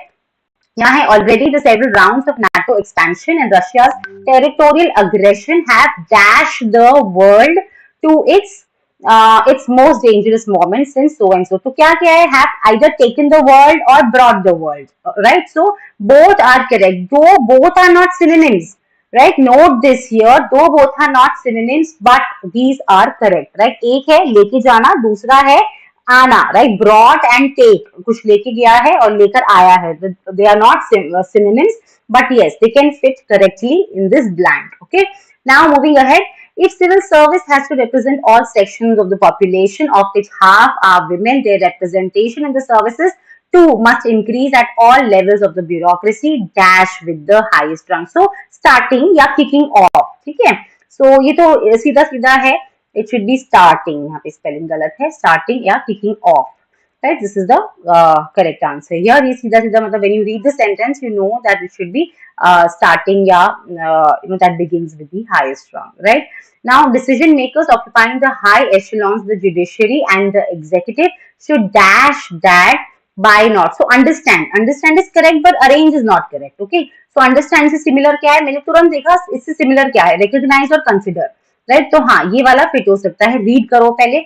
S1: यहाँ already the several rounds of NATO expansion and Russia's territorial aggression have dashed the world to its most dangerous moment since so and so. तो क्या क्या है? Have either taken the world or brought the world, right? So both are correct. Though both are not synonyms, right? Note this here. Though both are not synonyms, but these are correct, right? एक है लेके जाना, दूसरा है आना, right. Brought and take, कुछ लेके गया है और लेकर आया है. They are not synonyms, but yes, they can fit correctly in this blank. Okay, now moving ahead. If civil service has to represent all sections of the population, of which half are women, their representation in the services too must increase at all levels of the bureaucracy dash with the highest rank. So starting या kicking off, ठीक है. So ये तो सीधा सीधा है. It should be starting. यहाँ पे spelling गलत है. Starting या kicking off. Right? This is the correct answer. Here ये सीधा सीधा मतलब when you read the sentence, you know that it should be starting या that begins with the highest rank. Right? Now, decision makers occupying the high echelons, the judiciary and the executive should dash that by not. So understand. Understand is correct, but arrange is not correct. Okay. So understand से similar क्या है? मैंने तुरंत देखा इससे similar क्या है? Recognize और consider. राइट. तो हाँ, ये वाला फिट हो सकता है. रीड करो पहले.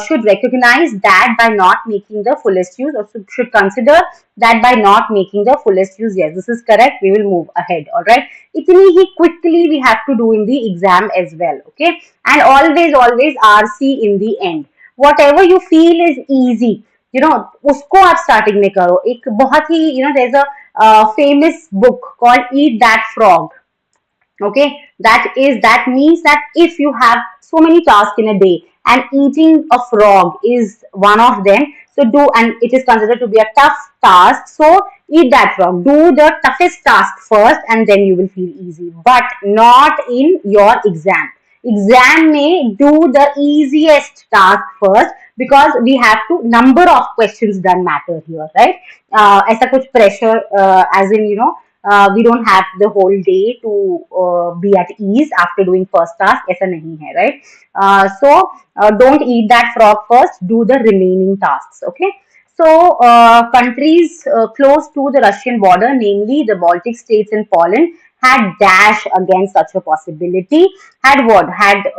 S1: Should recognise that by not making the fullest use, और should consider that by not making the fullest use. Yes, this is correct. We will move ahead. Alright. इतनी ही quickly we have to do in the exam as well. Okay, and always always RC in the end. Whatever you feel is easy, उसको आप starting में करो. एक बहुत ही there is a famous book called eat that frog. Okay, that means that if you have so many tasks in a day and eating a frog is one of them, so do, and it is considered to be a tough task, so eat that frog. Do the toughest task first and then you will feel easy, but not in your exam may do the easiest task first, because we have to number of questions that matter here, right? ऐसा कुछ pressure as in we don't have the whole day to be at ease after doing first task. ऐसा नहीं है, right? So don't eat that frog first. Do the remaining tasks. Okay. So countries close to the Russian border, namely the Baltic states and Poland, had dash against such a possibility. Had what? Had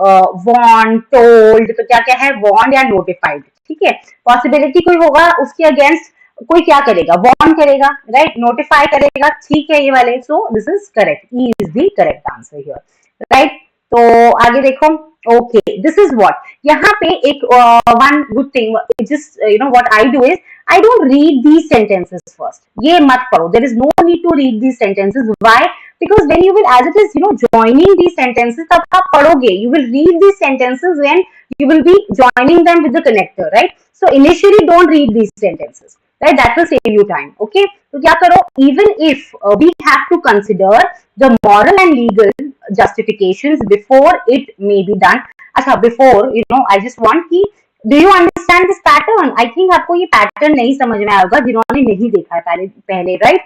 S1: warned, told. तो क्या क्या है? Warned या notified. ठीक है. Possibility कोई होगा, उसके against कोई क्या करेगा? वॉर्न करेगा, राइट. नोटिफाई करेगा. ठीक है ये वाले. So this is correct. E is the correct answer here, right. तो आगे देखो. Okay, this is what. यहाँ पे एक one good thing, just what I do is I don't read these sentences first. ये मत पढ़ो. There is no need to read these sentences. Why? because when you will, as it is joining these sentences, तब आप पढ़ोगे. You will read these sentences when you will be joining them with the connector, right? So initially don't read these sentences, right? That will save you time. Okay, तो क्या करो? Even if we have to consider the moral and legal justifications before it may be done. अच्छा, before I just want कि do you understand this pattern? I think आपको ये pattern नहीं समझ में आएगा जिन्होंने नहीं देखा है पहले, right?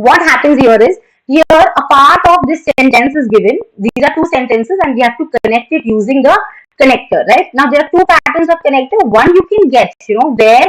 S1: What happens here is, here a part of this sentence is given. These are two sentences and we have to connect it using the connector, right? Now there are two patterns of connector. One you can get, where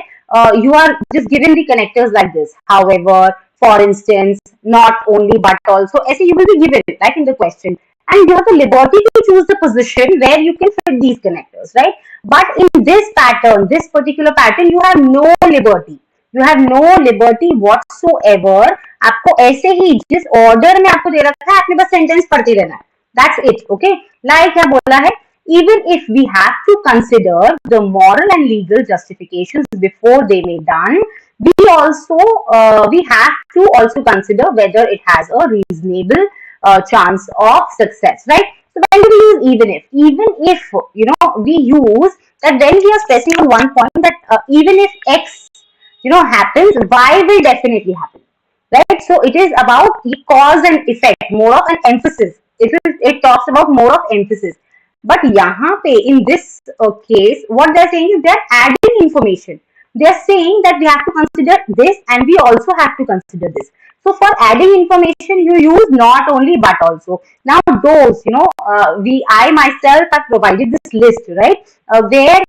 S1: you are just given the connectors like this. However, for instance, not only but also. ऐसे you will be given, right, in the question. And you have the liberty to choose the position where you can fit these connectors, right? But in this pattern, this particular pattern, you have no liberty. You have no liberty whatsoever. आपको ऐसे ही जिस order में आपको दे रखा है, आपने बस sentence पढ़ते रहना है. That's it. Okay? Like क्या बोला है? Even if we have to consider the moral and legal justifications before they may done, we have to also consider whether it has a reasonable chance of success, right? So when do we use even if? Even if we use that, then we are stressing on one point that even if X happens, Y will definitely happen, right? So it is about cause and effect, more of an emphasis. It talks about more of emphasis. But यहाँ पे in this case, what they are saying is they are adding information. They are saying that we have to consider this and we also have to consider this. So for adding information, you use not only but also. Now those, I myself have provided this list, right? Where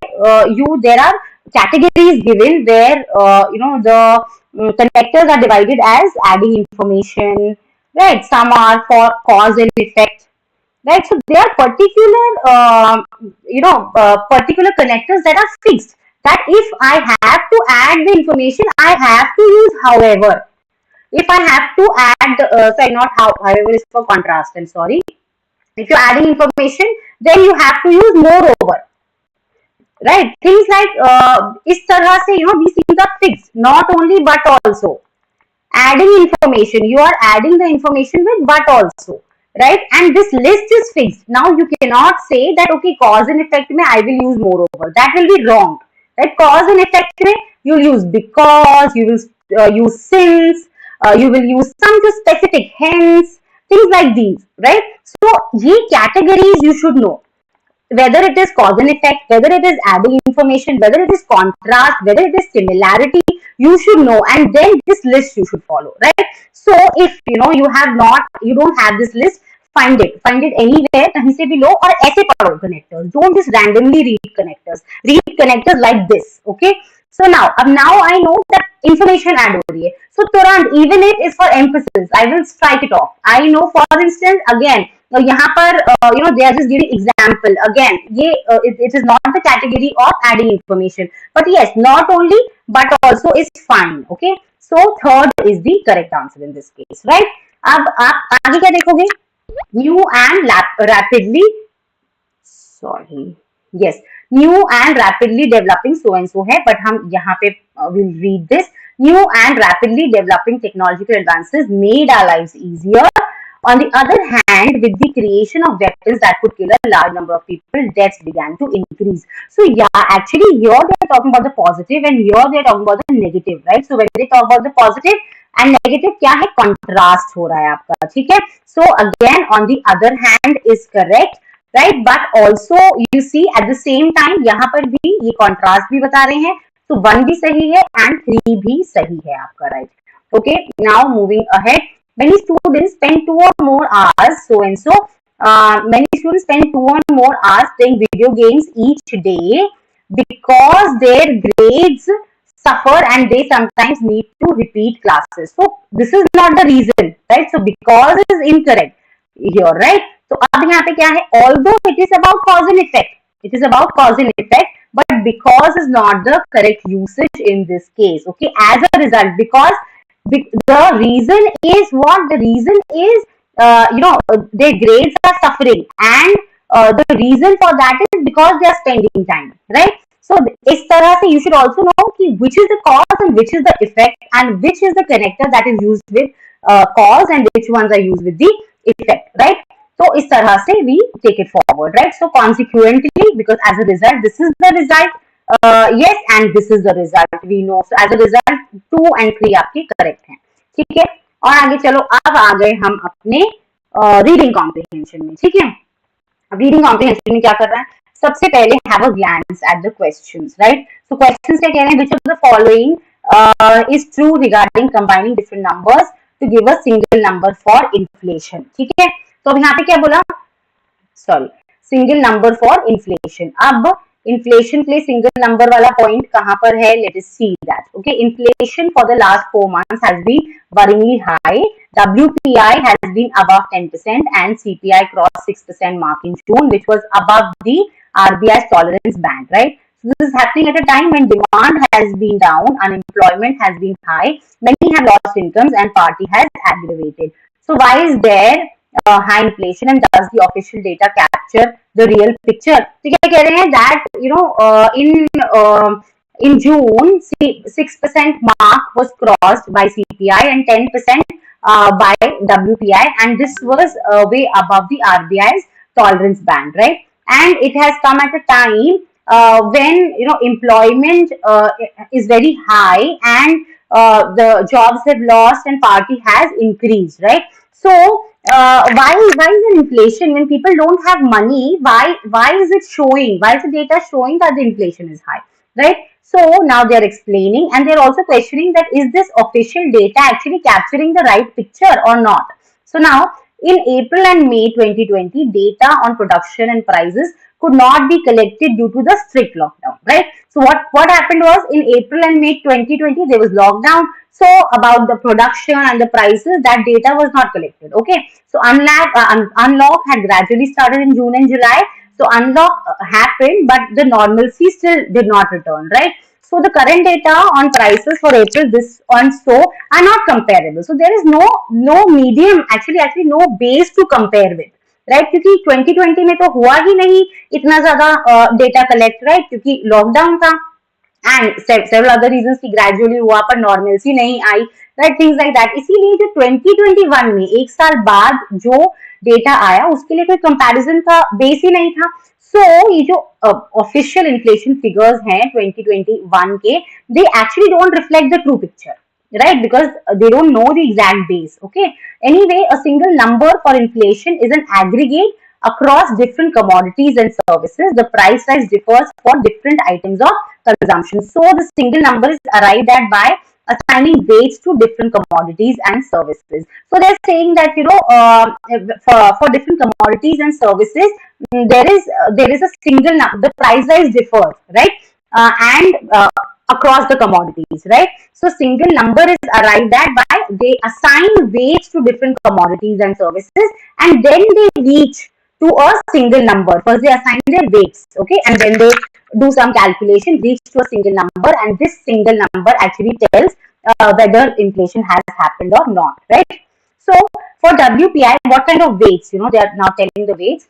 S1: there are categories given where connectors are divided as adding information, right? Some are for cause and effect, right? So there are particular, particular connectors that are fixed. That if I have to add the information, I have to use however. If I have to add, sorry, not how, however is for contrast. I'm sorry. If you're adding information, then you have to use moreover, right? Things like इस तरह से these things are fixed, not only but also. Adding information, you are adding the information with but also, right? And this list is fixed. Now you cannot say that okay, cause and effect mein I will use moreover. That will be wrong, right? Cause and effect mein you will use because, you will use since, you will use some specific hence, things like these, right? So ye categories you should know, whether it is cause and effect, whether it is adding information, whether it is contrast, whether it is similarity, you should know, and then this list you should follow, right? So if you don't have this list, find it anywhere कहीं से भी लो और ऐसे पढ़ो connectors. Don't just randomly read connectors. Read connectors like this, okay? So now I know that information add हो रही है. So तुरंत, even if it's for emphasis, I will strike it off. I know, for instance, again, तो यहाँ पर they are just giving example. Again, ये it is not the category of adding information, but yes, not only but also is fine. Okay, so third is the correct answer in this case, right? अब आप आगे क्या देखोगे? New and rapidly, sorry, yes, new and rapidly developing so and so है, but हम यहाँ पे will read this. New and rapidly developing technological advances made our lives easier. On the other hand, with the creation of weapons that could kill a large number of people, deaths began to increase. So yeah, actually here they are talking about the positive and here they are talking about the negative, right? So when they talk about the positive and negative, क्या है? Contrast हो रहा है आपका, ठीक है? So again, on the other hand is correct, right? But also you see at the same time यहाँ पर भी ये contrast भी बता रहे हैं, तो 1 भी सही है and 3 भी सही है आपका, right? Okay, now moving ahead. Many students spend 2 or more hours, so and so. Many students spend 2 or more hours playing video games each day because their grades suffer and they sometimes need to repeat classes. So this is not the reason, right? So because is incorrect here, right? So अब यहाँ पे क्या है? Although it is about cause and effect, it is about cause and effect, but because is not the correct usage in this case. Okay, as a result, because the reason is what? The reason is, their grades are suffering, and the reason for that is because they are spending time, right? So इस तरह से you should also know कि which is the cause and which is the effect and which is the connector that is used with cause and which ones are used with the effect, right? So इस तरह से we take it forward, right? So consequently, because as a result, this is the result. Yes, and this is the result we know. So as a result 2 and 3 आपके correct हैं, ठीक है? और आगे चलो, अब आ गए हम अपने रीडिंग कॉम्प्रिहेंशन में, ठीक है? रीडिंग कॉम्प्रिहेंशन में क्या कर रहा है? सबसे पहले have a glance at the questions, right? So questions क्या कह रहे हैं? Which of the following is true regarding combining different numbers to give a single number for inflation, ठीक है? तो अब यहाँ पे क्या बोला? Sorry, single number for inflation. अब इन्फ्लेशन के लिए सिंगल नंबर वाला पॉइंट कहां पर है? Let us see that. Okay, inflation for the last 4 months has been worryingly high. WPI has been above 10% and CPI crossed 6% mark in June, which was above the RBI's tolerance band, right? So this is happening at a time when demand has been down, unemployment has been high, many have lost incomes and party has aggravated. So why is there high inflation, and does the official data capture the real picture? तो क्या कह रहे हैं? That in June 6% mark was crossed by CPI and 10% by WPI, and this was way above the RBI's tolerance band, right? And it has come at a time when employment is very high and the jobs have lost and party has increased, right? So why is there inflation when people don't have money? Why is it showing? Why is the data showing that the inflation is high, right? So now they are explaining, and they are also questioning that is this official data actually capturing the right picture or not? So now in April and May 2020, data on production and prices could not be collected due to the strict lockdown, right? So what happened was in April and May 2020 there was lockdown. So about the production and the prices, that data was not collected. Okay, so unlock had gradually started in June and July. So unlock happened, but the normalcy still did not return, right? So the current data on prices for April, this and so are not comparable. So there is no medium, actually no base to compare with, right क्योंकि 2020 में तो हुआ ही नहीं इतना ज्यादा data collect, right, क्योंकि lockdown था and several other reasons की ग्रेजुअली हुआ पर नॉर्मलसी नहीं आई, राइट, थिंग्स लाइक दैट। इसीलिए जो 2021 में एक साल बाद जो डेटा आया उसके लिए कोई कंपैरिजन का बेस ही नहीं था। सो ये जो ऑफिशियल इन्फ्लेशन फिगर्स हैं 2021 के, they actually don't reflect the true picture, right, because they don't know the exact base. Okay, anyway, a single number for inflation is an aggregate across different commodities and services. The price rise differs for different items of consumption. So the single number is arrived at by assigning weights to different commodities and services. So they're saying that, you know, for different commodities and services, there is a single number. The price rise differs, right, and across the commodities, right? So single number is arrived at by they assign weights to different commodities and services, and then they reach to a single number. First they assign their weights, okay, and then they do some calculation, reach to a single number, and this single number actually tells whether inflation has happened or not, right? So for WPI, what kind of weights? You know, they are now telling the weights.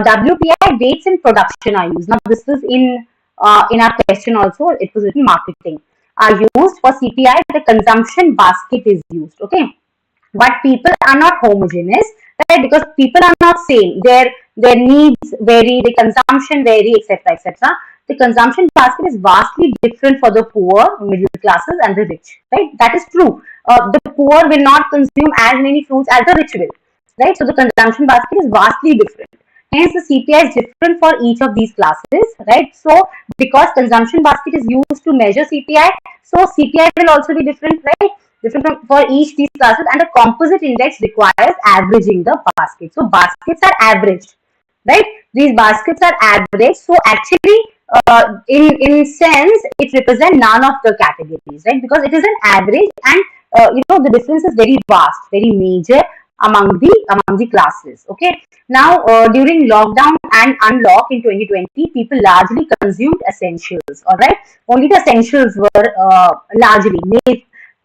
S1: WPI weights in production are used. Now this is in our question also, it was written marketing are used. For CPI, the consumption basket is used. Okay, but people are not homogeneous, right? Because people are not same. Their needs vary, the consumption vary, etc., etc. The consumption basket is vastly different for the poor, middle classes, and the rich, right? That is true. The poor will not consume as many fruits as the rich will, right? So the consumption basket is vastly different. Hence, the CPI is different for each of these classes, right? So, because consumption basket is used to measure CPI, so CPI will also be different, right? Different for each these classes, and a composite index requires averaging the basket. So, baskets are averaged, right? These baskets are averaged. So, actually, in sense, it represents none of the categories, right? Because it is an average, and you know, the difference is very vast, very major among the classes. Okay, now during lockdown and unlock in 2020, people largely consumed essentials. All right, only the essentials were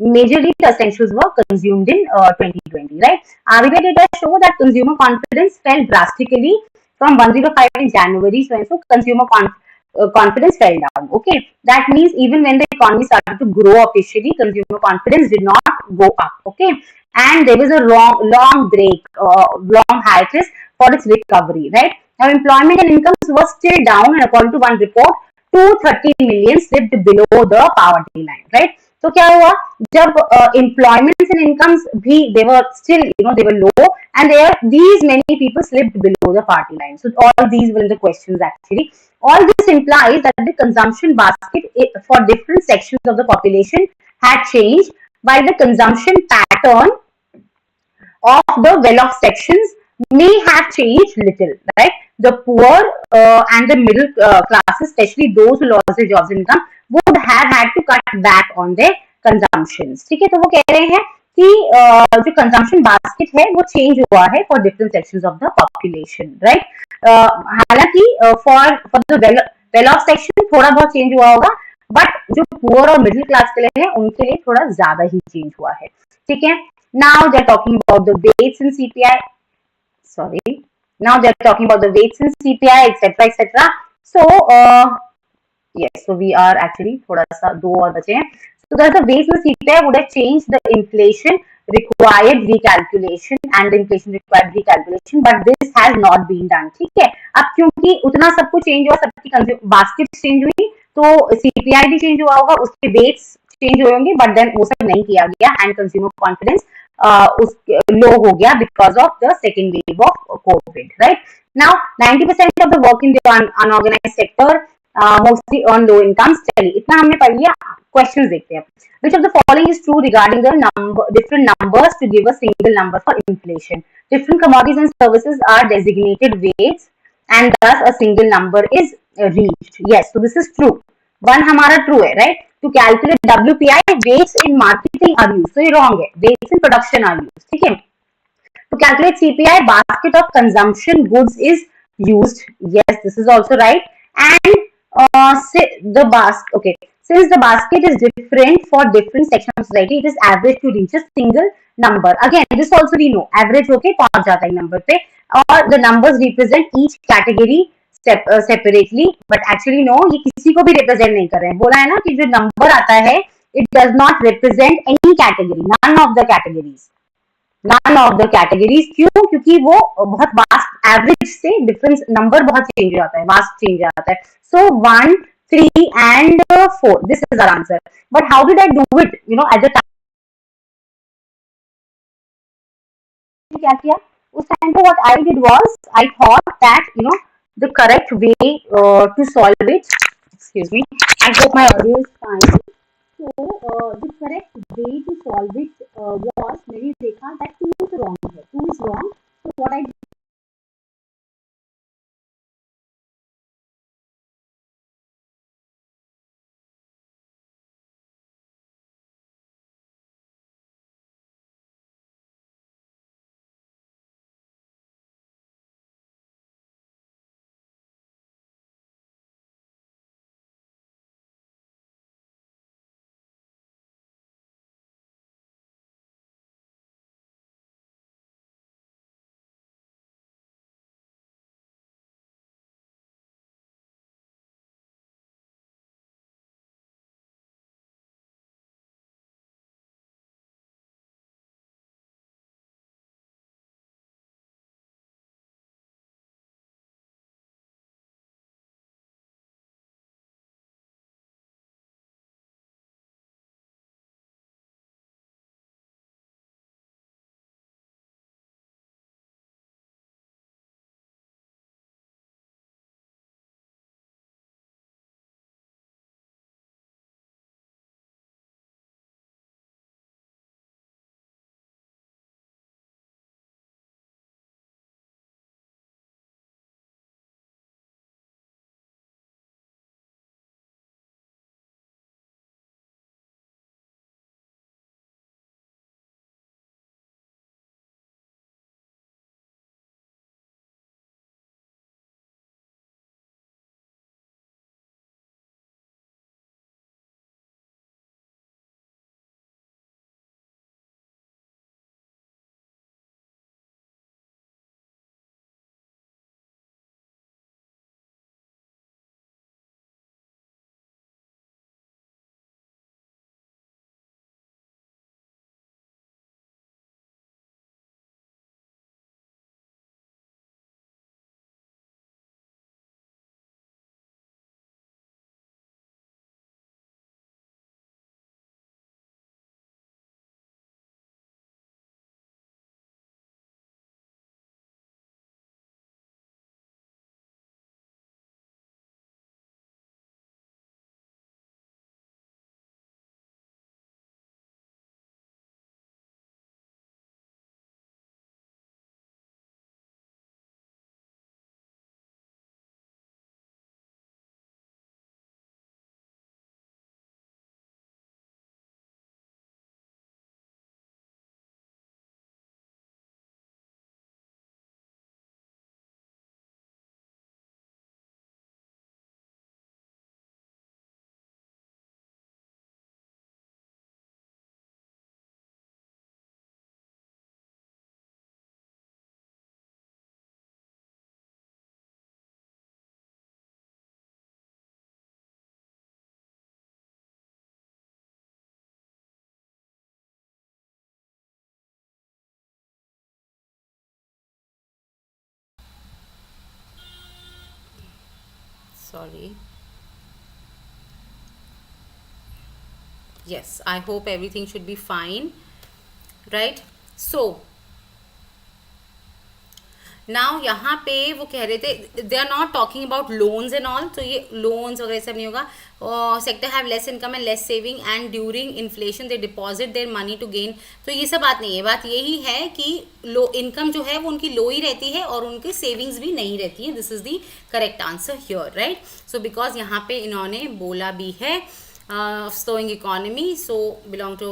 S1: majorly the essentials were consumed in 2020, right? RBI data show that consumer confidence fell drastically from 105 in January, so consumer confidence fell down. Okay, that means even when the economy started to grow officially, consumer confidence did not go up. Okay, and there was a long break, long hiatus for its recovery, right? Now, employment and incomes were still down, and according to one report, 230 million slipped below the poverty line, right? तो क्या हुआ जब employments and incomes भी they were still, you know, they were low, and these many people slipped below the poverty line. So all these were the questions actually. All this implies that the consumption basket for different sections of the population had changed, while the consumption pattern of the well-off sections may have changed little, right? The poor and the middle classes, especially those who lost their jobs and income, would have had to cut back on their consumptions. ठीक है, तो वो कह रहे हैं कि जो consumption basket है वो change हुआ है for different sections of the population, right? हालांकि for the well-off section थोड़ा बहुत change हुआ होगा, but जो poor और middle class के लिए है उनके लिए थोड़ा ज़्यादा ही change हुआ है, ठीक है? Now they're talking about the weights in CPI. Now they're talking about the weights in CPI, etc., etc. So, yes, so we are actually थोड़ा सा दो और बचे हैं. So, thus the weights in CPI would have changed the inflation required recalculation and the inflation required recalculation, but this has not been done. ठीक है? अब क्योंकि उतना सब कुछ change हुआ, सबकी basket change हुई, तो CPI भी change हुआ होगा, उसके weights change हुए होंगे, but then वो सब नहीं किया गया, and consumer confidence low हो गया because of the second wave of COVID, right? Now 90% of the work in the unorganized sector mostly on low incomes. चलिए इतना हमने पढ़ लिया. Questions देखते हैं. Which of the following is true regarding the different numbers to give a single number for inflation? Different commodities and services are designated weights, and thus a single number is reached. Yes, so this is true. One हमारा true है, right? To calculate WPI, weights in marketing are used. So ये wrong है. Weights in production are used. ठीक है? To calculate CPI, basket of consumption goods is used. Yes, this is also right. And the basket, okay, since the basket is different for different sections of society, it is average to reach a single number. Again, this also we know. Average होके पहुंच जाता है number पे, और the numbers represent each category separately. But actually no, ये किसी को भी represent नहीं कर रहे हैं. बोला है ना कि जो number आता है, it does not represent any category, none of the categories. None of the categories. क्यों? क्योंकि वो बहुत वास्ट, एवरेज से डिफरेंस नंबर बहुत चेंज हो जाता है, वास्ट चेंज आता है. So 1, 3 and 4, this is our answer. But how did I do it, you know, at the time क्या किया उस टाइम पे? What I did was, I thought that you know the correct way to solve it, excuse me, I hope my audio is fine. So the correct way to solve it was, मैंने देखा that 2 is wrong है, 2 is wrong. So what I
S2: Sorry. Yes, I hope everything should be fine, right? So now यहाँ पे वो कह रहे थे they are not talking about loans and all, तो ये लोन्स वगैरह सब नहीं होगा. Sector have less income and less saving and during inflation they deposit their money to gain. तो ये सब बात नहीं है, बात यही है कि लो इनकम जो है वो उनकी लो ही रहती है और उनकी सेविंग्स भी नहीं रहती है. This is the correct answer here, right. So because यहाँ पे इन्होंने बोला भी है slowing economy, so belong to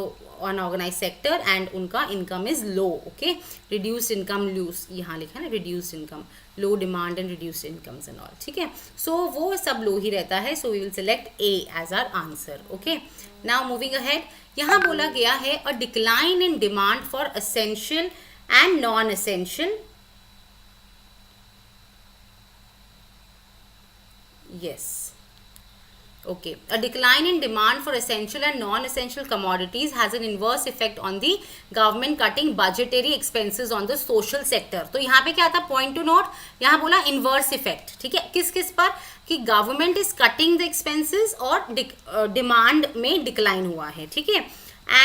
S2: unorganized sector and उनका income is low. okay, reduced income loose यहाँ लिखा है ना, reduced income, low demand and reduced incomes and all. ठीक है, so वो सब low ही रहता है. so we will select A as our answer. okay, now moving ahead, यहाँ बोला गया है a decline in demand for essential and non essential. yes, okay, a decline in demand for essential and non-essential commodities has an inverse effect on the government cutting budgetary expenses on the social sector. तो यहाँ पे क्या था, point two note, यहाँ बोला inverse effect. ठीक है, किस किस पर, कि government is cutting the expenses और डिमांड में डिक्लाइन हुआ है. ठीक है,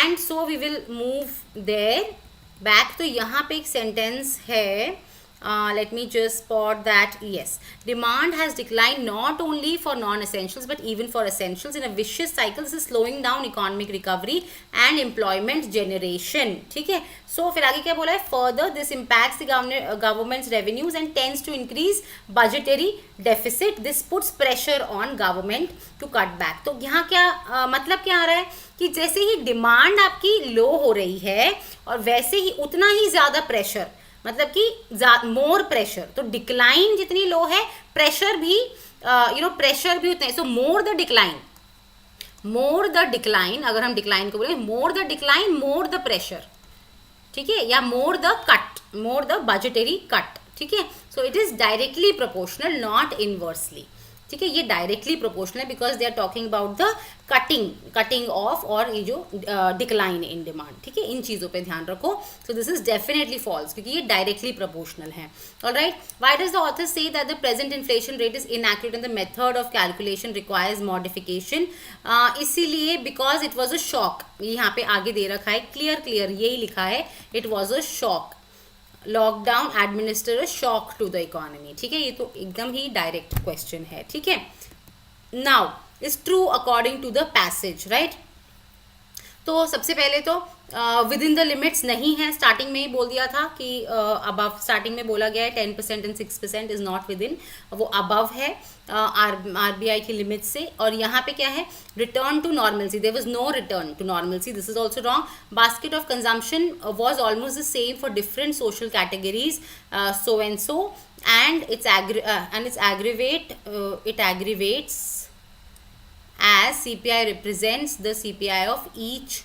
S2: and so we will move there back. तो यहाँ पे एक सेंटेंस है, let me just spot that. yes, demand has declined not only for non-essentials but even for essentials in a vicious cycle. This is slowing down economic recovery and employment generation. ठीक है, so फिर आगे क्या बोला है, further this impacts the government's revenues and tends to increase budgetary deficit. this puts pressure on government to cut back. तो यहाँ क्या मतलब क्या आ रहा है, कि जैसे ही डिमांड आपकी लो हो रही है और वैसे ही उतना ही ज़्यादा प्रेशर, मतलब कि मोर प्रेशर. तो डिक्लाइन जितनी लो है, प्रेशर भी प्रेशर भी उतना है. सो मोर द डिक्लाइन, अगर हम डिक्लाइन को बोले, more the decline more the pressure. ठीक है, या more the cut, more the budgetary cut. ठीक है, so it is directly proportional, not inversely. ठीक है, ये डायरेक्टली प्रोपोर्शनल है because they are talking about the cutting of और ये जो डिक्लाइन इन डिमांड. ठीक है, इन चीज़ों पे ध्यान रखो. So this is definitely false क्योंकि ये डायरेक्टली प्रोपोर्शनल है. Alright, why does the author say that the present inflation rate is inaccurate and the method of calculation requires modification. इसीलिए because it was a shock. यहाँ पे आगे दे रखा है, clear यही लिखा है, it was a shock. Lockdown administer shock to the economy. ठीक है, ये तो एकदम ही डायरेक्ट क्वेश्चन है. ठीक है, now is true according to the passage, right. तो सबसे पहले तो विद इन द लिमिट्स नहीं है, स्टार्टिंग में ही बोल दिया था कि अबव, स्टार्टिंग में बोला गया है 10% and 6% is not with in, वो अबव है RBI की लिमिट से. और यहाँ पे क्या है, return to normalcy, there was no return to normalcy, this is also wrong. Basket of consumption was almost the same for different social categories, so and so, and it's aggravates as CPI represents the CPI of each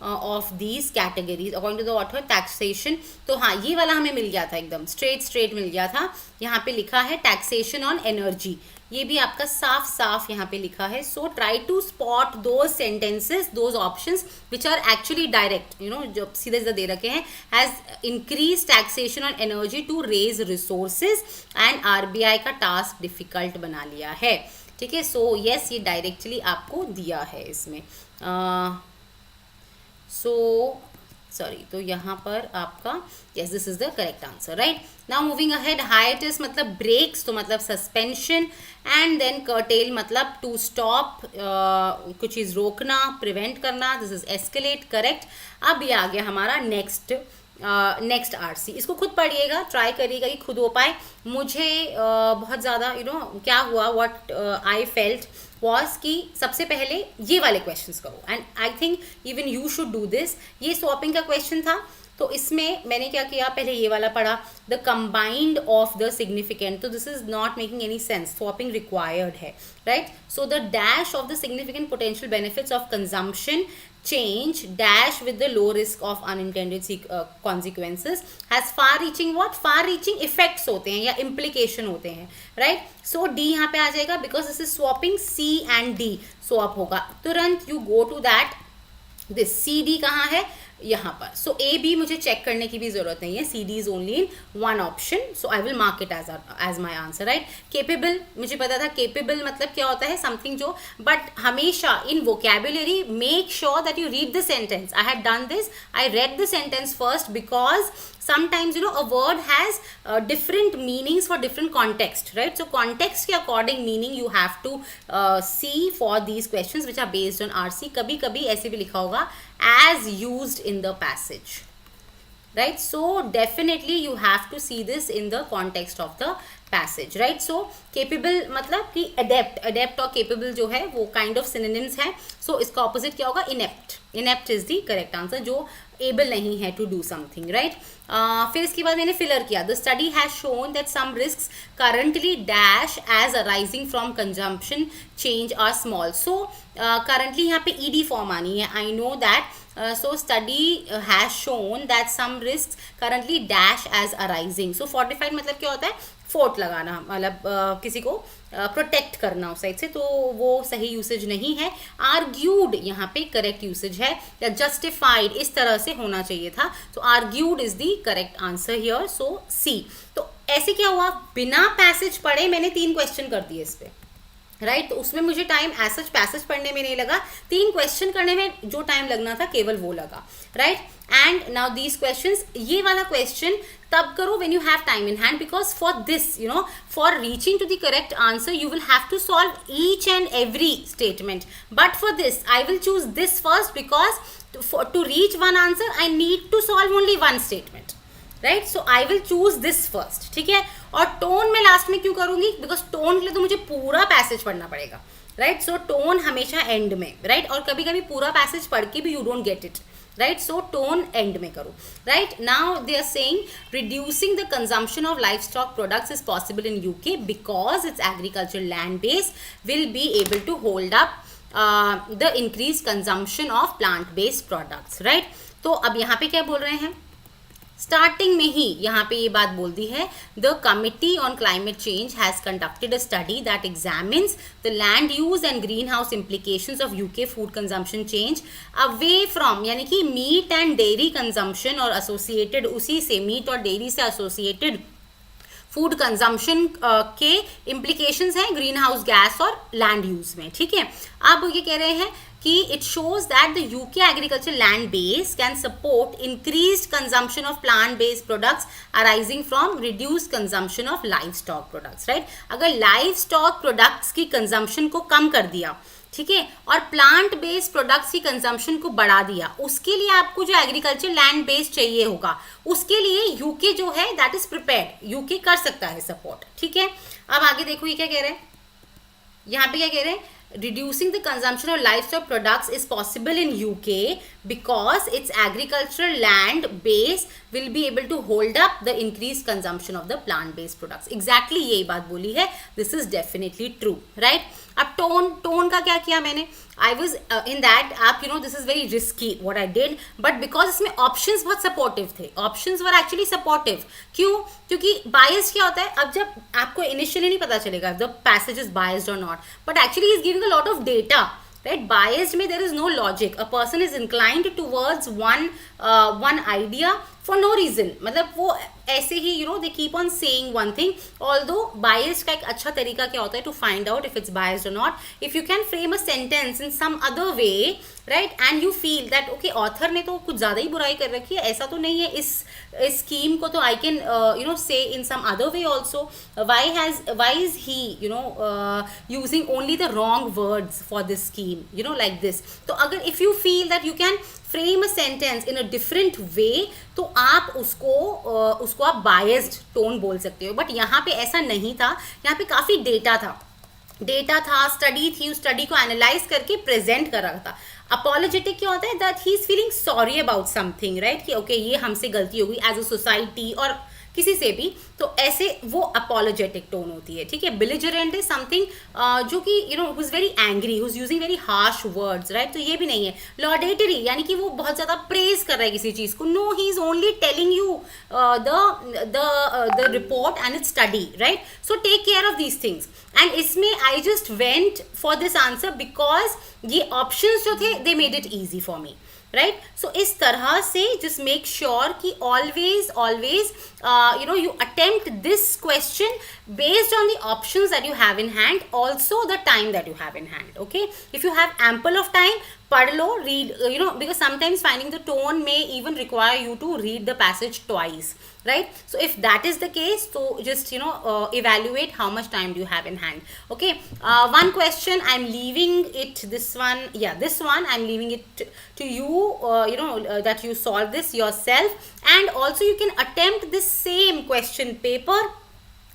S2: of these categories according to the author. taxation, तो हाँ ये वाला हमें मिल गया था, एकदम straight मिल गया था. यहाँ पे लिखा है टैक्सेशन ऑन एनर्जी, ये भी आपका साफ साफ यहाँ पे लिखा है. So try to spot those sentences, those options which are actually direct, जो सीधे सीधे दे रखे हैं. Has increase taxation on energy to raise resources and RBI का टास्क डिफिकल्ट बना लिया है. ठीक है, सो यस, ये डायरेक्टली आपको दिया है इसमें. सॉरी, तो यहाँ पर आपका yes, this is the correct answer, right. Now moving ahead, hiatus मतलब ब्रेक्स, तो मतलब सस्पेंशन, एंड देन कर्टेल मतलब टू स्टॉप, कुछ चीज़ रोकना, प्रिवेंट करना. This is escalate, correct. अब ये आ गया हमारा नेक्स्ट RC. इसको खुद पढ़िएगा, ट्राई करिएगा कि खुद हो पाए. मुझे बहुत ज़्यादा क्या हुआ, व्हाट आई फेल्ट वॉज कि सबसे पहले ये वाले क्वेश्चंस करो, and I think even you should do this. ये स्वैपिंग का क्वेश्चन था, तो इसमें मैंने क्या किया, पहले ये वाला पढ़ा, the combined of the significant. तो this is not making any sense, swapping required है, right. So the dash of the significant potential benefits of consumption change dash with the low risk of unintended consequences has far reaching effects होते हैं या implication होते हैं, right. so D यहाँ पे आ जाएगा because this is swapping, C and D swap होगा तुरंत. you go to that, this CD कहाँ है, यहाँ पर। सो ए बी मुझे चेक करने की भी जरूरत नहीं है, C D is only in one option, so I will mark it as my answer, right. Capable मुझे पता था, केपेबल मतलब क्या होता है, समथिंग जो, बट हमेशा in vocabulary make sure that you read the sentence. I had done this, I read the sentence first because sometimes a word has different meanings for different context, right? So context के according meaning you have to see for these questions which are based on RC. कभी कभी ऐसे भी लिखा होगा as used in the passage, right? So definitely you have to see this in the context of the passage, right? So capable मतलब कि adept और capable जो है वो kind of synonyms है, so इसका opposite क्या होगा, inept is the correct answer, जो able नहीं है to do something, right? फिर इसके बाद मैंने फिलर किया, the study has shown that some risks currently dash as arising from consumption change are small. So currently यहाँ पे ed form आनी है, I know that. So study has shown that some risks currently dash as arising. So fortified मतलब क्या होता है, fort लगाना, मतलब किसी को प्रोटेक्ट करना उस साइड से, तो वो सही यूसेज नहीं है। आर्ग्यूड यहाँ पे करेक्ट यूसेज है, या जस्टिफाइड इस तरह से होना चाहिए था, तो argued is the correct answer here, so C. तो ऐसे क्या हुआ, बिना पैसेज पढ़े मैंने 3 क्वेश्चन कर दिए इस पे, राइट। तो उसमें मुझे टाइम एज पैसेज पढ़ने में नहीं लगा, 3 क्वेश्चन करने में जो टाइम लगना था केवल वो लगा, right. And now these questions, ये वाला क्वेश्चन तब करो when you have time in hand, because for this for reaching to the correct answer you will have to solve each and every statement, but for this I will choose this first because to reach one answer I need to solve only one statement, right. So I will choose this first, ठीक है। और tone में last में क्यों करूंगी, because tone के लिए तो मुझे पूरा पैसेज पढ़ना पड़ेगा, राइट। सो टोन हमेशा एंड में, राइट। और कभी कभी पूरा पैसेज पढ़ के भी you don't get it, right. So tone end में करो, right. Now they are saying reducing the consumption of life stock products is possible in UK because it's agriculture land base will be able to hold up the increase consumption of plant based products, right. तो अब यहाँ पे क्या बोल रहे हैं, starting में ही यहाँ पे ये बात बोल दी है, the committee on climate change has conducted a study that examines the land use and green house implications of UK food consumption change away from, यानी कि मीट एंड डेयरी कंजम्पशन और एसोसिएटेड, उसी से मीट और dairy से associated food consumption के implications हैं green house gas और लैंड यूज में, ठीक है। अब ये कह रहे हैं कि it shows that the UK agriculture land base can support increased consumption of plant based products arising from reduced consumption of live stock products, right. अगर लाइव स्टॉक प्रोडक्ट्स की कंजम्पशन को कम कर दिया, ठीक है, और प्लांट बेस्ड प्रोडक्ट्स की consumption को बढ़ा दिया, उसके लिए आपको जो एग्रीकल्चर लैंड बेस चाहिए होगा, उसके लिए यूके जो है दैट इज प्रिपेयर्ड, यूके कर सकता है सपोर्ट, ठीक है। अब आगे देखो ये क्या कह रहे हैं, यहाँ पे क्या कह रहे हैं, reducing the consumption of livestock products is possible in UK because its agricultural land base will be able to hold up the increased consumption of the plant based products. Exactly यही बात बोली है, this is definitely true, right? अब tone का क्या किया मैंने, I was in that आप this is very risky what I did, but because इसमें options बहुत supportive थे, options were actually supportive, क्यों, क्योंकि biased क्या होता है, अब जब आपको initially नहीं पता चलेगा the passage is biased or not, but actually he is giving a lot of data, right? Biased में there is no logic, a person is inclined towards one idea for no reason, मतलब वो ऐसे ही they keep on saying one thing, although biased का एक अच्छा तरीका क्या होता है to find out if it's biased or not, if you can frame a sentence in some other way, right, and you feel that okay author ने तो कुछ ज़्यादा ही बुराई कर रखी है, ऐसा तो नहीं है, इस scheme को तो I can say in some other way also, why is he using only the wrong words for this scheme, like this. तो अगर if you feel that you can frame a sentence in a different way, तो आप उसको आप biased tone बोल सकते हो, but यहाँ पे ऐसा नहीं था, यहाँ पे काफ़ी डेटा था, स्टडी थी, उस स्टडी को एनालाइज करके प्रेजेंट कर रहा था। अपॉलोजेटिक क्या होता है, that he is feeling sorry about something, right, कि ओके ये हमसे गलती हो गई एज अ सोसाइटी और किसी से भी, तो ऐसे वो अपॉलोजेटिक टोन होती है, ठीक है। बिलिजरेंट इज समथिंग जो कि who is very angry, who is using very harsh words, right, तो ये भी नहीं है। लॉडेटरी यानी कि वो बहुत ज़्यादा प्रेज कर रहा है किसी चीज़ को, no he is only telling you the report and its study, right. So take care of these things, and इसमें I just went for this answer because ये ऑप्शंस जो थे they made it easy for me, right? So इस तरह से just make sure कि always you attempt this question based on the options that you have in hand, also the time that you have in hand. Okay, if you have ample of time, पढ़ लो, read, because sometimes finding the tone may even require you to read the passage twice, right? So if that is the case, so just evaluate how much time do you have in hand. Okay, one question I'm leaving it, this one, yeah, this one I'm leaving it to you, that you solve this yourself, and also you can attempt this same question paper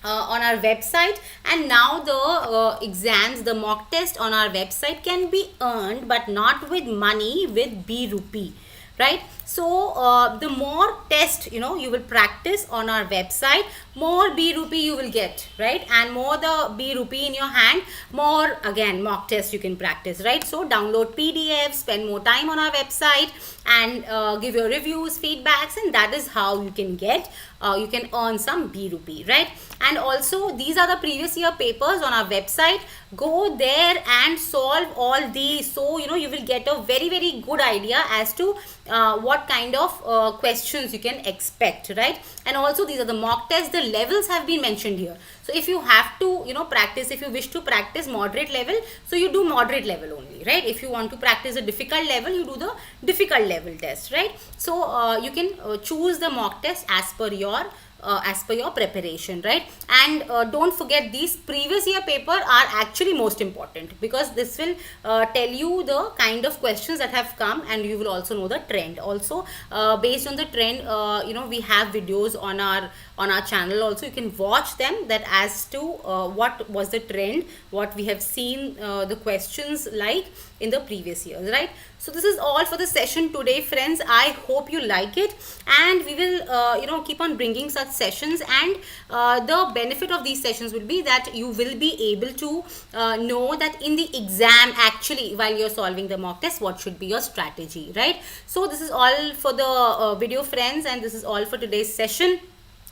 S2: on our website. And now the exams, the mock test on our website can be earned, but not with money, with B rupee, right? So the more test you will practice on our website, more B rupee you will get, right? And more the B rupee in your hand, more again mock test you can practice, right? So download PDFs, spend more time on our website, and give your reviews, feedbacks, and that is how you can get you can earn some B rupee, right? And also these are the previous year papers on our website. Go there and solve all these, so you will get a very good idea as to what kind of questions you can expect, right? And also these are the mock tests, the levels have been mentioned here. So if you have to practice, if you wish to practice moderate level, so you do moderate level only, right? If you want to practice a difficult level, you do the difficult level test, right? So you can choose the mock test as per your preparation, right? And don't forget, these previous year paper are actually most important, because this will tell you the kind of questions that have come, and you will also know the trend. Also based on the trend, we have videos on our channel also. You can watch them, that as to what was the trend, what we have seen the questions like in the previous years, right? So this is all for the session today, friends. I hope you like it, and we will keep on bringing such sessions. And the benefit of these sessions will be that you will be able to know that in the exam, actually while you're solving the mock test, what should be your strategy, right? So this is all for the video, friends, and this is all for today's session.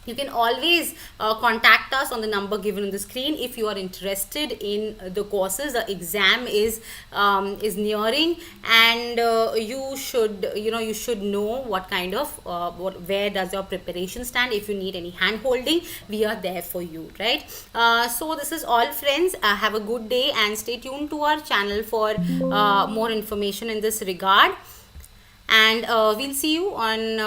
S2: You can always contact us on the number given on the screen if you are interested in the courses. The exam is nearing, and you should know what kind of where does your preparation stand. If you need any hand holding, we are there for you, right? So this is all, friends. Have a good day, and stay tuned to our channel for more information in this regard, and we'll see you on